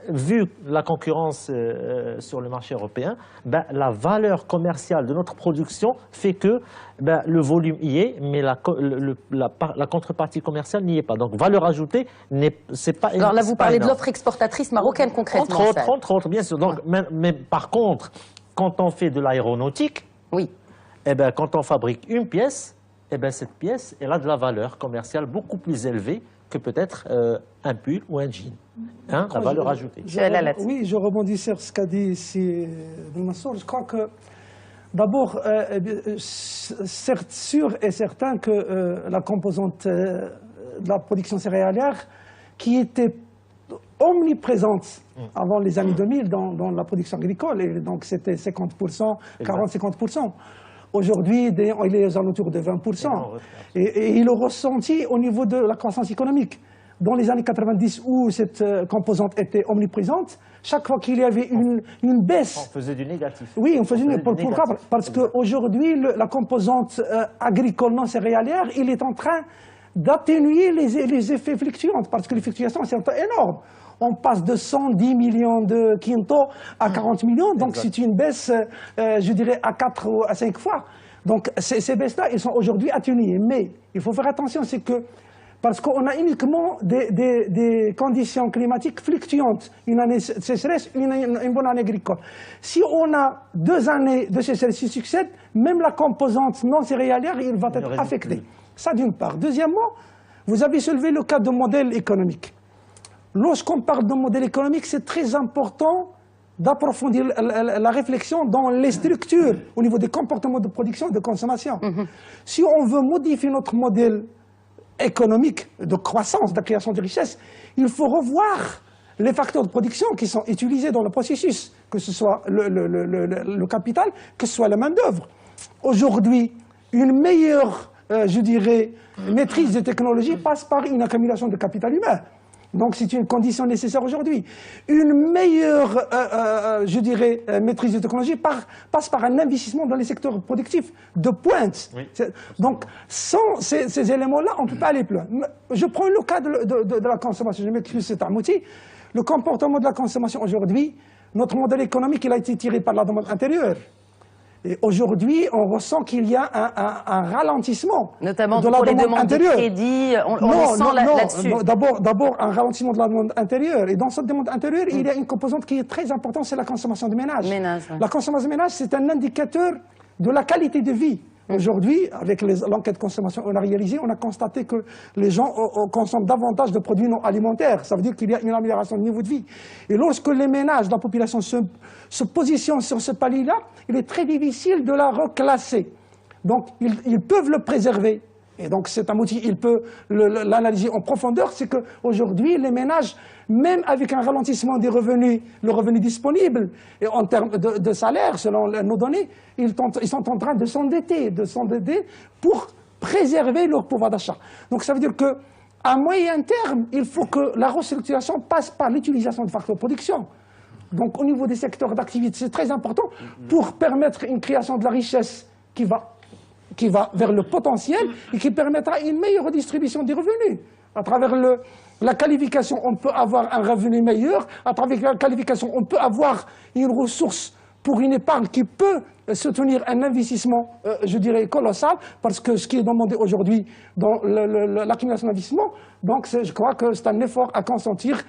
vu la concurrence sur le marché européen, la valeur commerciale de notre production fait que le volume y est, mais la contrepartie commerciale n'y est pas. Donc, valeur ajoutée, c'est pas. Alors là, vous parlez de l'offre exportatrice marocaine concrètement. Entre autres, bien sûr. Donc, mais par contre, quand on fait de l'aéronautique, oui. Quand on fabrique une pièce, cette pièce, elle a de la valeur commerciale beaucoup plus élevée que peut-être un pull ou un jean. La valeur ajoutée. Oui, je rebondis sur ce qu'a dit ici Mansour. Je crois que, d'abord, c'est sûr et certain que la composante de la production céréalière, qui était omniprésente avant les années 2000 dans la production agricole, et donc c'était 50%, 40-50%. Aujourd'hui, il est aux alentours de 20%. Et il est ressenti au niveau de la croissance économique. Dans les années 90, où cette composante était omniprésente, chaque fois qu'il y avait une baisse... On faisait du négatif. Oui, on faisait du négatif. Pourquoi? Parce qu'aujourd'hui, la composante agricole non céréalière, il est en train d'atténuer les effets fluctuants, parce que les fluctuations sont énormes. On passe de 110 millions de quintaux à 40 millions, donc c'est une baisse, je dirais, à 4 ou à 5 fois. Donc ces baisses-là, elles sont aujourd'hui atténuées. Mais il faut faire attention, c'est que, parce qu'on a uniquement des conditions climatiques fluctuantes, une année de sécheresse, une bonne année agricole. Si on a 2 années de sécheresse qui succèdent, même la composante non céréalière, il va être affectée. Ça d'une part. Deuxièmement, vous avez soulevé le cas de modèle économique. Lorsqu'on parle de modèle économique, c'est très important d'approfondir la réflexion dans les structures, au niveau des comportements de production et de consommation. Si on veut modifier notre modèle économique de croissance, de création de richesse, il faut revoir les facteurs de production qui sont utilisés dans le processus, que ce soit le capital, que ce soit la main-d'œuvre. Aujourd'hui, une meilleure, je dirais, maîtrise des technologies passe par une accumulation de capital humain. Donc c'est une condition nécessaire aujourd'hui. Une meilleure, je dirais, maîtrise des technologies passe par un investissement dans les secteurs productifs de pointe. Oui. Donc sans ces éléments-là, on ne peut pas aller plus loin. Je prends le cas de la consommation. Je m'excuse, c'est un outil. Le comportement de la consommation aujourd'hui, notre modèle économique, il a été tiré par la demande intérieure. Et aujourd'hui, on ressent qu'il y a un ralentissement notamment de la demande intérieure. De crédit, on le sent là-dessus. D'abord, un ralentissement de la demande intérieure. Et dans cette demande intérieure, il y a une composante qui est très importante, c'est la consommation de ménage. Ouais. La consommation de ménage, c'est un indicateur de la qualité de vie. Aujourd'hui, avec l'enquête consommation qu'on a réalisée, on a constaté que les gens consomment davantage de produits non alimentaires. Ça veut dire qu'il y a une amélioration du niveau de vie. Et lorsque les ménages, la population se positionnent sur ce palier-là, il est très difficile de la reclasser. Donc, ils peuvent le préserver. Et donc, c'est un outil, il peut l'analyser en profondeur. C'est qu'aujourd'hui, les ménages, même avec un ralentissement des revenus, le revenu disponible, et en termes de salaire, selon nos données, ils sont en train de s'endetter pour préserver leur pouvoir d'achat. Donc, ça veut dire qu'à moyen terme, il faut que la restructuration passe par l'utilisation de facteurs de production. Donc, au niveau des secteurs d'activité, c'est très important pour permettre une création de la richesse qui va vers le potentiel et qui permettra une meilleure redistribution des revenus. À travers la qualification, on peut avoir un revenu meilleur. À travers la qualification, on peut avoir une ressource pour une épargne qui peut soutenir un investissement, je dirais, colossal, parce que ce qui est demandé aujourd'hui dans l'accumulation d'investissement, donc je crois que c'est un effort à consentir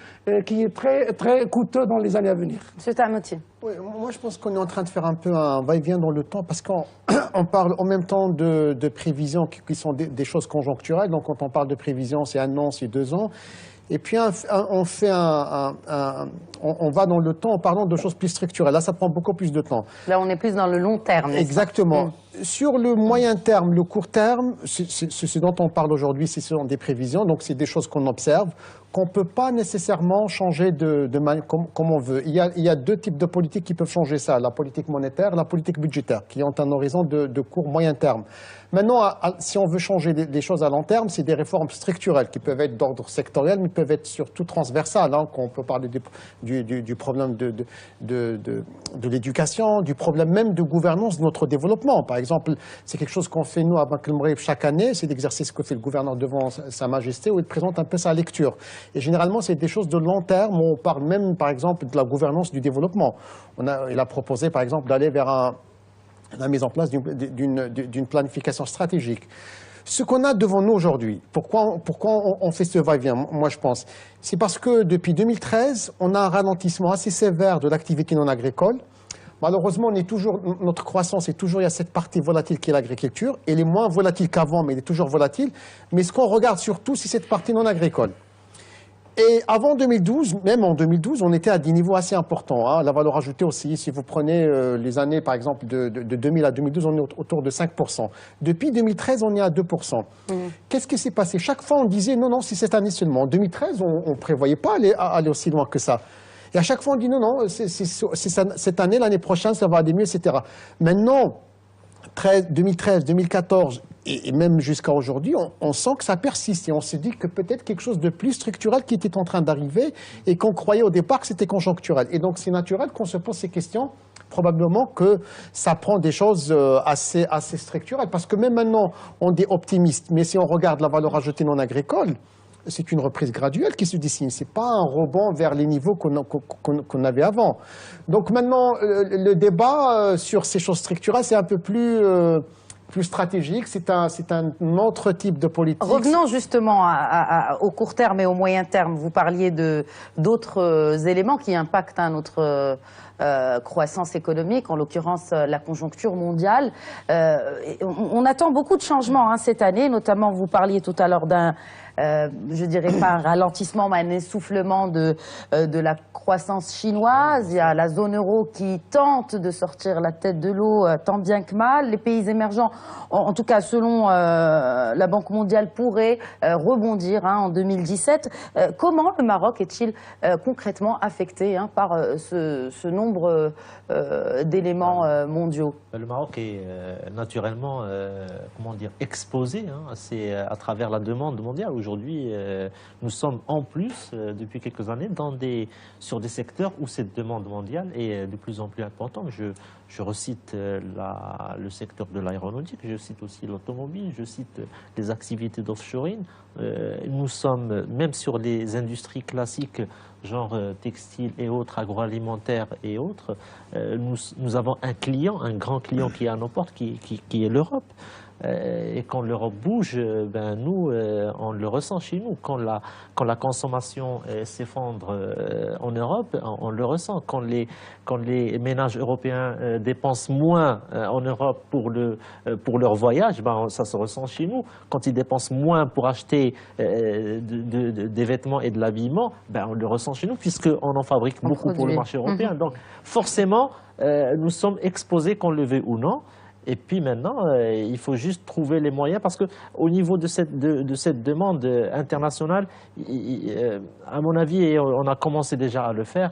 qui est très, très coûteux dans les années à venir. Monsieur Tamoutier. Oui, moi je pense qu'on est en train de faire un peu un va-et-vient dans le temps, parce qu'on parle en même temps de prévisions qui sont des choses conjoncturelles. Donc quand on parle de prévisions, c'est 1 an, c'est 2 ans. Et puis on va dans le temps en parlant de choses plus structurelles. Là, ça prend beaucoup plus de temps. Là, on est plus dans le long terme. Exactement. Sur le moyen terme, le court terme, ce dont on parle aujourd'hui, ce sont des prévisions. Donc, c'est des choses qu'on observe, qu'on ne peut pas nécessairement changer comme on veut. Il y a 2 types de politiques qui peuvent changer ça. La politique monétaire et la politique budgétaire, qui ont un horizon de court moyen terme. Maintenant, si on veut changer des choses à long terme, c'est des réformes structurelles qui peuvent être d'ordre sectoriel, mais peuvent être surtout transversales. Hein, on peut parler du problème de l'éducation, du problème même de gouvernance de notre développement. Par exemple, c'est quelque chose qu'on fait nous à Banque El Moghreib chaque année. C'est l'exercice que fait le gouverneur devant Sa Majesté, où il présente un peu sa lecture. Et généralement, c'est des choses de long terme. On parle même, par exemple, de la gouvernance du développement. Il a proposé, par exemple, d'aller vers la mise en place d'une planification stratégique. Ce qu'on a devant nous aujourd'hui, pourquoi on fait ce va-et-vient, moi je pense, c'est parce que depuis 2013, on a un ralentissement assez sévère de l'activité non agricole. Malheureusement, notre croissance est toujours, il y a cette partie volatile qui est l'agriculture. Elle est moins volatile qu'avant, mais elle est toujours volatile. Mais ce qu'on regarde surtout, c'est cette partie non agricole. Et avant 2012, même en 2012, on était à des niveaux assez importants. Hein. La valeur ajoutée aussi, si vous prenez les années, par exemple, de 2000 à 2012, on est autour de 5%. Depuis 2013, on est à 2%. Qu'est-ce qui s'est passé? Chaque fois, on disait, non, c'est cette année seulement. En 2013, on ne prévoyait pas aller aussi loin que ça. Et à chaque fois, on dit, non, c'est cette année, l'année prochaine, ça va aller mieux, etc. Maintenant, 2013, 2014, et même jusqu'à aujourd'hui, on sent que ça persiste. Et on se dit que peut-être quelque chose de plus structurel qui était en train d'arriver et qu'on croyait au départ que c'était conjoncturel. Et donc, c'est naturel qu'on se pose ces questions. Probablement que ça prend des choses assez structurelles. Parce que même maintenant, on est optimiste. Mais si on regarde la valeur ajoutée non agricole, c'est une reprise graduelle qui se dessine. Ce n'est pas un rebond vers les niveaux qu'on avait avant. Donc maintenant, le débat sur ces choses structurelles, c'est un peu plus stratégique. C'est un autre type de politique. Revenons justement au court terme et au moyen terme. Vous parliez d'autres éléments qui impactent notre croissance économique, en l'occurrence la conjoncture mondiale. On attend beaucoup de changements cette année, notamment vous parliez tout à l'heure je dirais pas un ralentissement, mais un essoufflement de la croissance chinoise. Il y a la zone euro qui tente de sortir la tête de l'eau tant bien que mal. Les pays émergents, en tout cas selon la Banque mondiale, pourraient rebondir en 2017. Comment le Maroc est-il concrètement affecté par ce nombre d'éléments mondiaux? Le Maroc est naturellement exposé à travers la demande mondiale. Aujourd'hui, nous sommes en plus, depuis quelques années, sur des secteurs où cette demande mondiale est de plus en plus importante. Je recite le secteur de l'aéronautique, je cite aussi l'automobile, je cite les activités d'offshoring. Nous sommes, même sur les industries classiques, genre textile et autres, agroalimentaire et autres, nous avons un grand client qui est à nos portes, qui est l'Europe. Et quand l'Europe bouge, nous, on le ressent chez nous. Quand la consommation s'effondre en Europe, on le ressent. Quand les ménages européens dépensent moins en Europe pour leur voyage, ben, ça se ressent chez nous. Quand ils dépensent moins pour acheter des vêtements et de l'habillement, ben, on le ressent chez nous, puisqu'on en fabrique beaucoup pour le marché européen. Donc forcément, nous sommes exposés, qu'on le veuille ou non. Et puis maintenant, il faut juste trouver les moyens, parce qu'au niveau de cette demande internationale, à mon avis, et on a commencé déjà à le faire,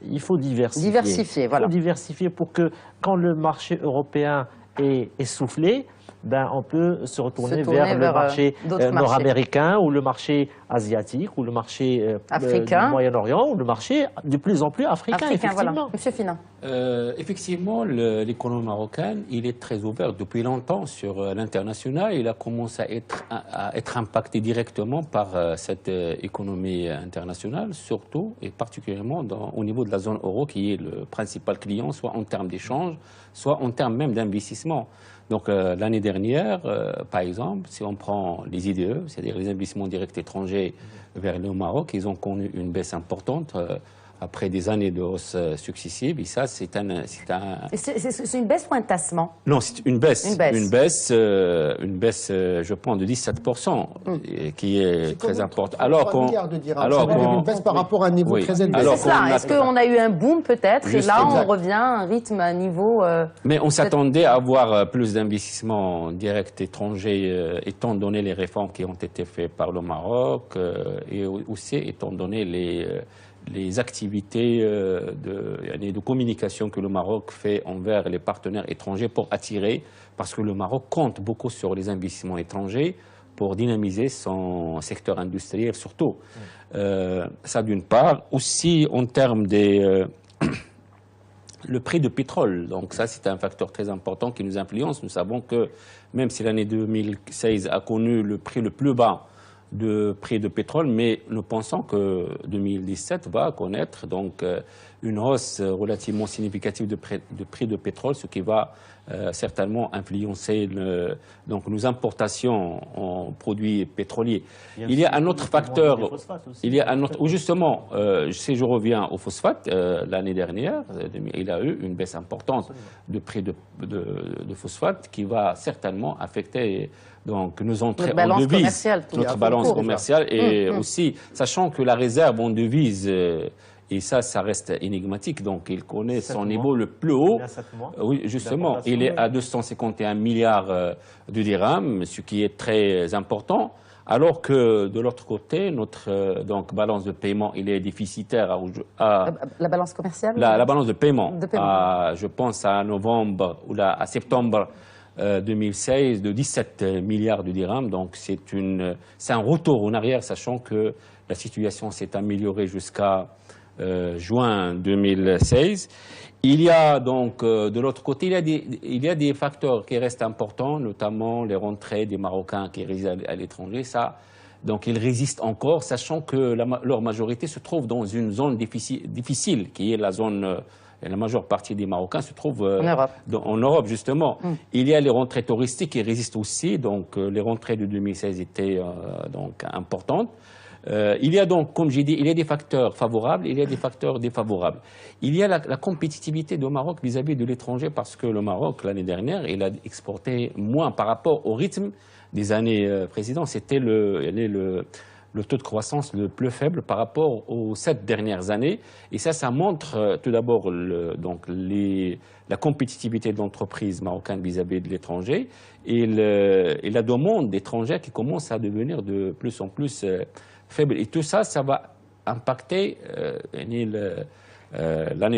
il faut diversifier. Voilà. Il faut diversifier pour que, quand le marché européen est essoufflé, ben, on peut se retourner vers le marché nord-américain, ou le marché asiatique, ou le marché africain, du Moyen-Orient, ou le marché de plus en plus africain, effectivement. Voilà. Monsieur Fina. Effectivement, l'économie marocaine, il est très ouvert depuis longtemps sur l'international. Il a commencé à être impacté directement par cette économie internationale, surtout et particulièrement au niveau de la zone euro, qui est le principal client, soit en termes d'échange, soit en termes même d'investissement. Donc l'année dernière, par exemple, si on prend les IDE, c'est-à-dire les investissements directs étrangers vers le Maroc, ils ont connu une baisse importante après des années de hausse successive. Et ça, c'est une baisse ou un tassement? Non, c'est une baisse. Une baisse, je pense, de 17%, qui est très importante. Alors une baisse par rapport à un niveau très élevé. C'est ça. Est-ce qu'on a eu un boom peut-être, et là on revient à un rythme, à un niveau... Mais on s'attendait à avoir plus d'investissements directs étrangers, étant donné les réformes qui ont été faites par le Maroc, et aussi étant donné les activités de communication que le Maroc fait envers les partenaires étrangers pour attirer, parce que le Maroc compte beaucoup sur les investissements étrangers pour dynamiser son secteur industriel surtout. Ça d'une part. Aussi en termes le prix du pétrole, donc ça c'est un facteur très important qui nous influence. Nous savons que même si l'année 2016 a connu le prix le plus bas de prix de pétrole, mais nous pensons que 2017 va connaître donc une hausse relativement significative de prix de pétrole, ce qui va certainement influencer donc nos importations en produits pétroliers. Il y a un autre facteur, où justement, si je reviens au phosphate, l'année dernière, il a eu une baisse importante de prix de phosphate qui va certainement affecter donc nos entrées en devises, notre balance commerciale, et aussi, sachant que la réserve en devises, et ça reste énigmatique, donc il connaît son niveau le plus haut. Oui, justement, il est à 251 milliards de dirhams, ce qui est très important. Alors que de l'autre côté, notre donc balance de paiement, il est déficitaire la balance commerciale. La balance de paiement. Je pense à novembre ou à septembre 2016 de 17 milliards de dirhams. Donc c'est un retour en arrière, sachant que la situation s'est améliorée jusqu'à juin 2016. Il y a donc de l'autre côté, il y a des facteurs qui restent importants, notamment les rentrées des Marocains qui résident à l'étranger. Donc ils résistent encore, sachant que leur majorité se trouve dans une zone difficile, qui est la zone. La majeure partie des Marocains se trouve en Europe, justement. Il y a les rentrées touristiques qui résistent aussi, donc les rentrées de 2016 étaient donc importantes. Il y a donc, comme j'ai dit, il y a des facteurs favorables, il y a des facteurs défavorables. Il y a la compétitivité du Maroc vis-à-vis de l'étranger, parce que le Maroc, l'année dernière, il a exporté moins par rapport au rythme des années précédentes. C'était le taux de croissance le plus faible par rapport aux 7 dernières années. Et ça montre tout d'abord la compétitivité de l'entreprise marocaine vis-à-vis de l'étranger et la demande d'étrangers qui commence à devenir de plus en plus faible. Et tout ça, ça va impacter l'année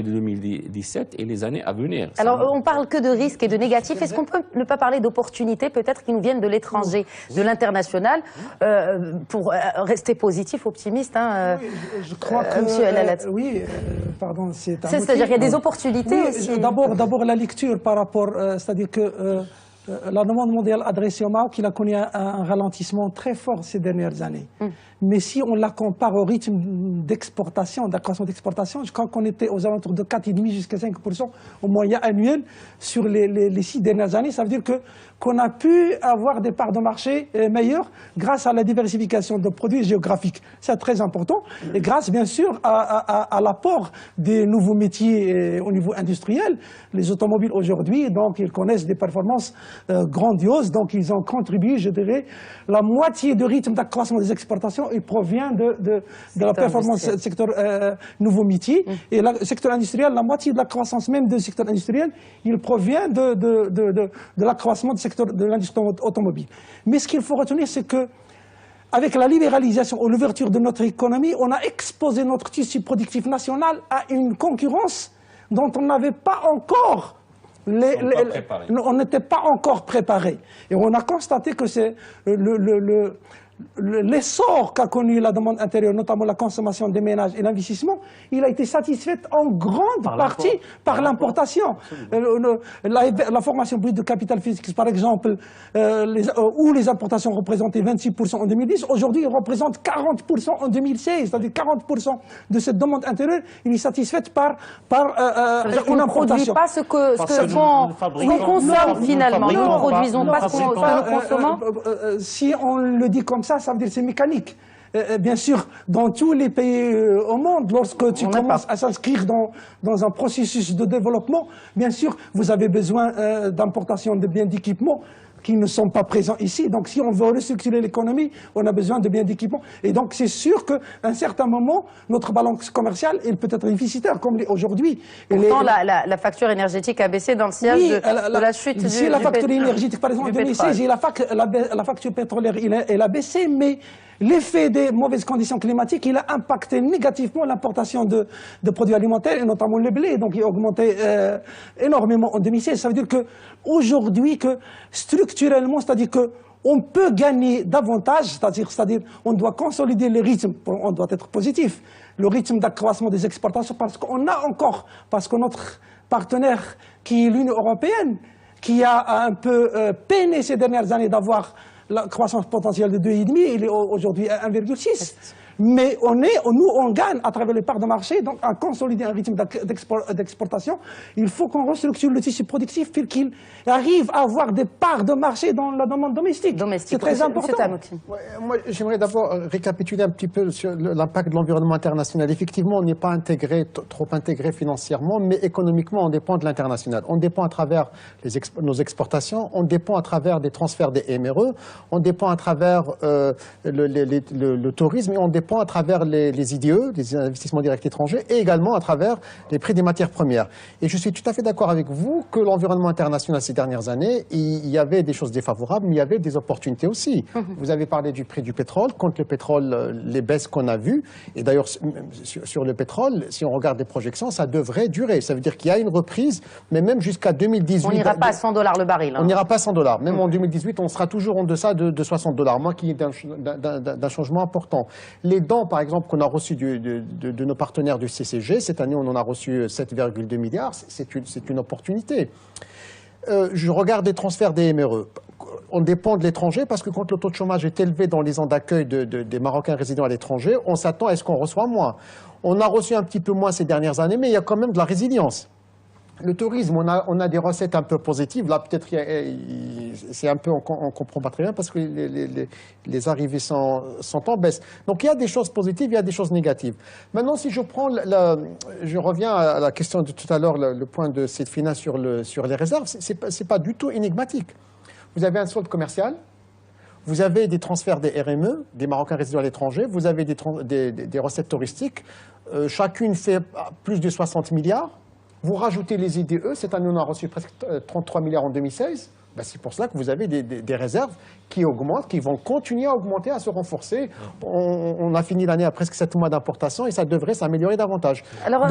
de 2017 et les années à venir. Alors, on parle que de risques et de négatifs. Est-ce qu'on peut ne pas parler d'opportunités, peut-être, qui nous viennent de l'étranger, de l'international, pour rester positif, optimiste, hein, oui, je crois que, Monsieur El-Alat. Oui, pardon, c'est un c'est-à-dire qu'il y a des opportunités aussi. D'abord, la lecture par rapport, c'est-à-dire que la demande mondiale adressée au Maroc, il a connu un ralentissement très fort ces dernières années. Mais si on la compare au rythme d'exportation, d'accroissement d'exportation, je crois qu'on était aux alentours de 4,5 jusqu'à 5% au moyen annuel sur les 6 dernières années. Ça veut dire qu'on a pu avoir des parts de marché meilleures grâce à la diversification de produits géographiques. C'est très important. Et grâce, bien sûr, à l'apport des nouveaux métiers au niveau industriel. Les automobiles aujourd'hui, donc, ils connaissent des performances grandioses. Donc, ils ont contribué, je dirais, la moitié du rythme d'accroissement des exportations, il provient de la performance du secteur nouveaux métiers. Et le secteur industriel, la moitié de la croissance même du secteur industriel, il provient de l'accroissement du secteur de l'industrie automobile. Mais ce qu'il faut retenir, c'est que avec la libéralisation ou l'ouverture de notre économie, on a exposé notre tissu productif national à une concurrence dont on n'avait pas encore on n'était pas encore préparé. Et on a constaté que c'est l'essor qu'a connu la demande intérieure, notamment la consommation des ménages et l'investissement, il a été satisfait en grande partie par l'importation. La formation brute de capital physique, par exemple, où les importations représentaient 26% en 2010, aujourd'hui, ils représentent 40% en 2016. C'est-à-dire 40% de cette demande intérieure, il est satisfaite par une importation. On ne produit pas ce qu'on consomme finalement. Nous ne produisons pas ce que nous consommons. Si on le dit comme ça veut dire que c'est mécanique. Bien sûr, dans tous les pays au monde, lorsque tu commences à s'inscrire dans un processus de développement, bien sûr, vous avez besoin d'importation de biens d'équipement qui ne sont pas présents ici. Donc, si on veut restructurer l'économie, on a besoin de biens d'équipement. Et donc, c'est sûr qu'à un certain moment, notre balance commerciale, elle peut être déficitaire, comme aujourd'hui. Pourtant, la facture énergétique a baissé dans le sillage de la chute du Si la facture énergétique, par exemple, en 2016, la facture pétrolière, elle a baissé, mais l'effet des mauvaises conditions climatiques, il a impacté négativement l'importation de produits alimentaires, et notamment le blé. Donc, il a augmenté énormément en 2016. Ça veut dire qu'aujourd'hui, structurellement, c'est-à-dire qu'on peut gagner davantage, c'est-à-dire on doit consolider le rythme, on doit être positif, le rythme d'accroissement des exportations, parce que notre partenaire qui est l'Union européenne, qui a un peu peiné ces dernières années d'avoir la croissance potentielle de 2,5, il est aujourd'hui à 1,6. Mais nous, on gagne à travers les parts de marché, donc à consolider un rythme d'exportation. Il faut qu'on restructure le tissu productif pour qu'il arrive à avoir des parts de marché dans la demande domestique. C'est très important. Moi, j'aimerais d'abord récapituler un petit peu sur l'impact de l'environnement international. Effectivement, on n'est pas trop intégré financièrement, mais économiquement, on dépend de l'international. On dépend à travers nos exportations, on dépend à travers des transferts des MRE, on dépend à travers le tourisme, et on dépend à travers les IDE, les investissements directs étrangers, et également à travers les prix des matières premières. Et je suis tout à fait d'accord avec vous que l'environnement international ces dernières années, il y avait des choses défavorables, mais il y avait des opportunités aussi. Vous avez parlé du prix du pétrole. Contre le pétrole, les baisses qu'on a vues, et d'ailleurs sur le pétrole, si on regarde les projections, ça devrait durer. Ça veut dire qu'il y a une reprise, mais même jusqu'à 2018... On n'ira pas à $100 le baril. Hein. On n'ira pas à $100. Même en 2018, on sera toujours en deçà de $60, moins qu'il y ait d'un changement important. Les dons, par exemple, qu'on a reçus de nos partenaires du CCG, cette année, on en a reçu 7,2 milliards, c'est une opportunité. Je regarde les transferts des MRE. On dépend de l'étranger parce que quand le taux de chômage est élevé dans les zones d'accueil des Marocains résidant à l'étranger, on s'attend à ce qu'on reçoit moins. On a reçu un petit peu moins ces dernières années, mais il y a quand même de la résilience. Le tourisme, on a des recettes un peu positives. Là, peut-être, c'est un peu, on comprend pas très bien parce que les arrivées sont en baisse. Donc, il y a des choses positives, il y a des choses négatives. Maintenant, si je reviens à la question de tout à l'heure, le point de cette finance sur les réserves, c'est pas du tout énigmatique. Vous avez un solde commercial, vous avez des transferts des RME, des Marocains résidant à l'étranger, vous avez des recettes touristiques, chacune fait plus de 60 milliards. Vous rajoutez les IDE, cette année on a reçu presque 33 milliards en 2016, ben c'est pour cela que vous avez des réserves qui augmentent, qui vont continuer à augmenter, à se renforcer. On a fini l'année à presque 7 mois d'importation et ça devrait s'améliorer davantage. Alors,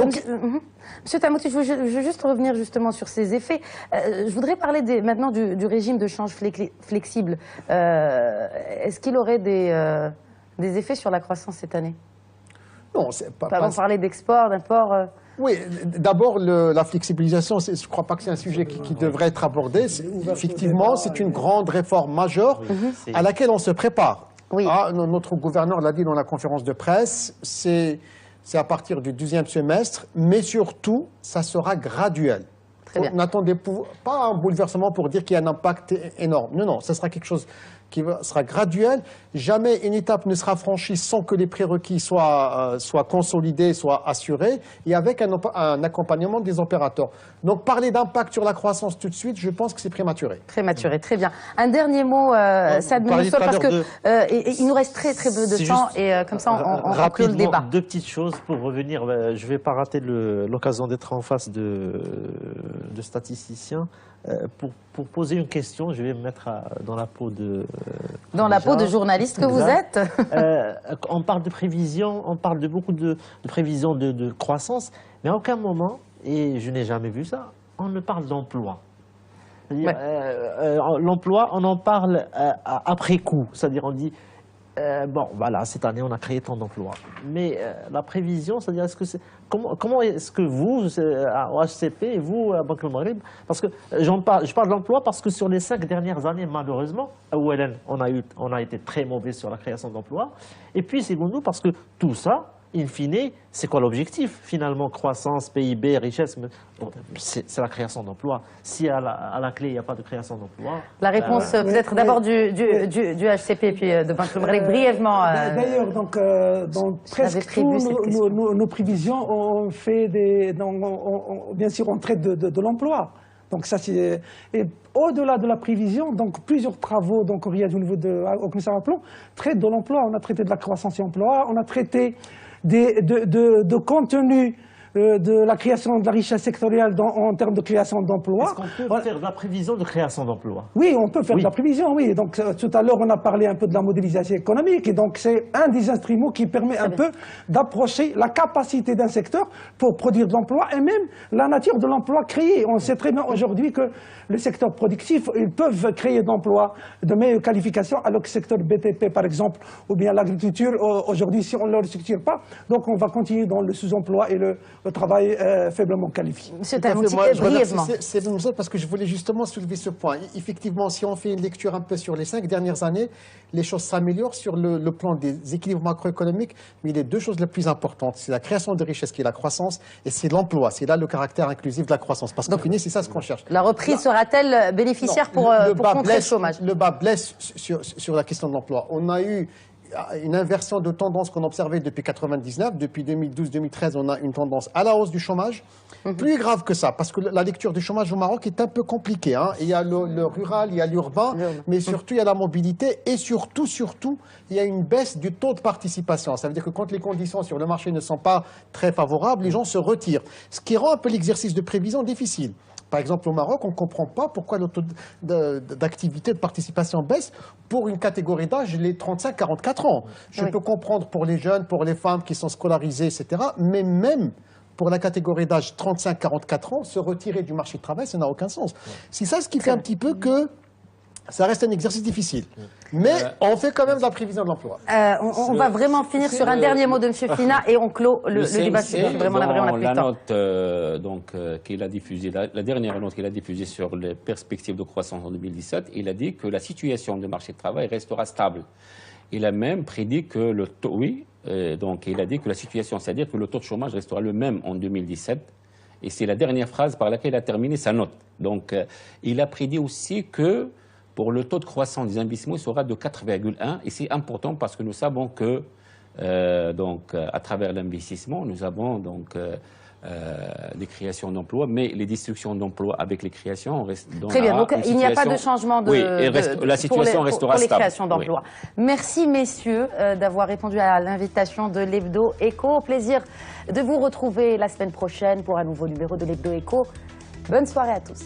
Monsieur Tamouti, je veux juste revenir justement sur ces effets. Je voudrais parler maintenant du régime de change flexible. Est-ce qu'il aurait des effets sur la croissance cette année? Non, c'est pas... On parlait d'export, d'import... Oui, d'abord, la flexibilisation, je ne crois pas que c'est un sujet qui devrait être abordé. Effectivement, c'est une grande réforme majeure à laquelle on se prépare. Oui. Ah, notre gouverneur l'a dit dans la conférence de presse, c'est à partir du 12e semestre, mais surtout, ça sera graduel. N'attendez pas un bouleversement pour dire qu'il y a un impact énorme. Non, non, ça sera quelque chose qui sera graduel. Jamais une étape ne sera franchie sans que les prérequis soient consolidés, soient assurés, et avec un accompagnement des opérateurs. Donc parler d'impact sur la croissance tout de suite, je pense que c'est prématuré. Prématuré, très bien. Un dernier mot, Saad Benmoussol, parce qu'il nous reste très peu de temps, et comme ça on clôt le débat. Deux petites choses pour revenir. Je ne vais pas rater l'occasion d'être en face de statisticiens. Pour poser une question, je vais me mettre dans la peau de... Dans la peau de journaliste que vous êtes. On parle de prévisions, on parle de beaucoup de prévisions de croissance, mais à aucun moment, et je n'ai jamais vu ça, on ne parle d'emploi. L'emploi, on en parle après coup, c'est-à-dire on dit... bon, voilà, cette année, on a créé tant d'emplois. Mais la prévision, c'est-à-dire, comment est-ce que vous, au HCP, et vous, à Banque Maghreb, parce que je parle d'emploi parce que sur les 5 dernières années, malheureusement, à OLN, on a été très mauvais sur la création d'emplois. Et puis, secondo, parce que tout ça, in fine, c'est quoi l'objectif? Finalement, croissance, PIB, richesse, c'est la création d'emplois. Si à la clé, il n'y a pas de création d'emplois... La réponse peut-être d'abord du HCP et puis de Banque Maghreb, brièvement. D'ailleurs, dans presque toutes nos prévisions, on fait bien sûr, on traite de l'emploi. Donc ça, c'est... Et au-delà de la prévision, donc plusieurs travaux donc, au niveau au commissariat au plan traitent de l'emploi. On a traité de la croissance et emploi, on a traité de contenu de la création de la richesse sectorielle en termes de création d'emplois. Est-ce qu'on peut faire de la prévision de création d'emplois? Oui, on peut faire de la prévision, oui. Donc tout à l'heure, on a parlé un peu de la modélisation économique, et donc c'est un des instruments qui permet un peu d'approcher la capacité d'un secteur pour produire de l'emploi et même la nature de l'emploi créé. On sait très bien aujourd'hui que le secteur productif, ils peuvent créer d'emplois de meilleure qualification, alors que le secteur BTP, par exemple, ou bien l'agriculture, aujourd'hui, si on ne le structure pas, donc on va continuer dans le sous-emploi et le travail faiblement qualifié. Monsieur Talmouti, brièvement. C'est parce que je voulais justement soulever ce point. Effectivement, si on fait une lecture un peu sur les 5 dernières années, les choses s'améliorent sur le plan des équilibres macroéconomiques, mais les deux choses les plus importantes, c'est la création de richesses qui est la croissance, et c'est l'emploi. C'est là le caractère inclusif de la croissance. Parce qu'au final, c'est ça ce qu'on cherche. La reprise sera-t-elle bénéficiaire pour contrer le chômage? Le bas blesse sur la question de l'emploi. On a eu une inversion de tendance qu'on observait depuis 1999. Depuis 2012-2013, on a une tendance à la hausse du chômage. Plus grave que ça, parce que la lecture du chômage au Maroc est un peu compliquée. Hein. Il y a le rural, il y a l'urbain, mais surtout il y a la mobilité et surtout, il y a une baisse du taux de participation. Ça veut dire que quand les conditions sur le marché ne sont pas très favorables, les gens se retirent. Ce qui rend un peu l'exercice de prévision difficile. Par exemple, au Maroc, on ne comprend pas pourquoi le taux d'activité, de participation baisse pour une catégorie d'âge, les 35-44 ans. Je peux comprendre pour les jeunes, pour les femmes qui sont scolarisées, etc. Mais même pour la catégorie d'âge 35-44 ans, se retirer du marché du travail, ça n'a aucun sens. C'est ça ce qui fait un petit peu que ça reste un exercice difficile. Mais on fait quand même de la prévision de l'emploi. On va vraiment finir sur un dernier mot de M. Fina et on clôt le débat. Je suis vraiment navré, on a plus de temps. La note qu'il a diffusée, la dernière note qu'il a diffusée sur les perspectives de croissance en 2017, il a dit que la situation du marché du travail restera stable. Il a même prédit que le taux, donc il a dit que la situation, c'est-à-dire que le taux de chômage restera le même en 2017. Et c'est la dernière phrase par laquelle il a terminé sa note. Donc il a prédit aussi que pour le taux de croissance des investissements, il sera de 4,1. Et c'est important parce que nous savons que, à travers l'investissement, nous avons des créations d'emplois, mais les destructions d'emplois avec les créations restent. Très bien, donc il n'y a pas de changement la situation restera pour les stable. Créations d'emplois. Merci messieurs d'avoir répondu à l'invitation de l'Hebdo Écho. Au plaisir de vous retrouver la semaine prochaine pour un nouveau numéro de l'Hebdo Écho. Bonne soirée à tous.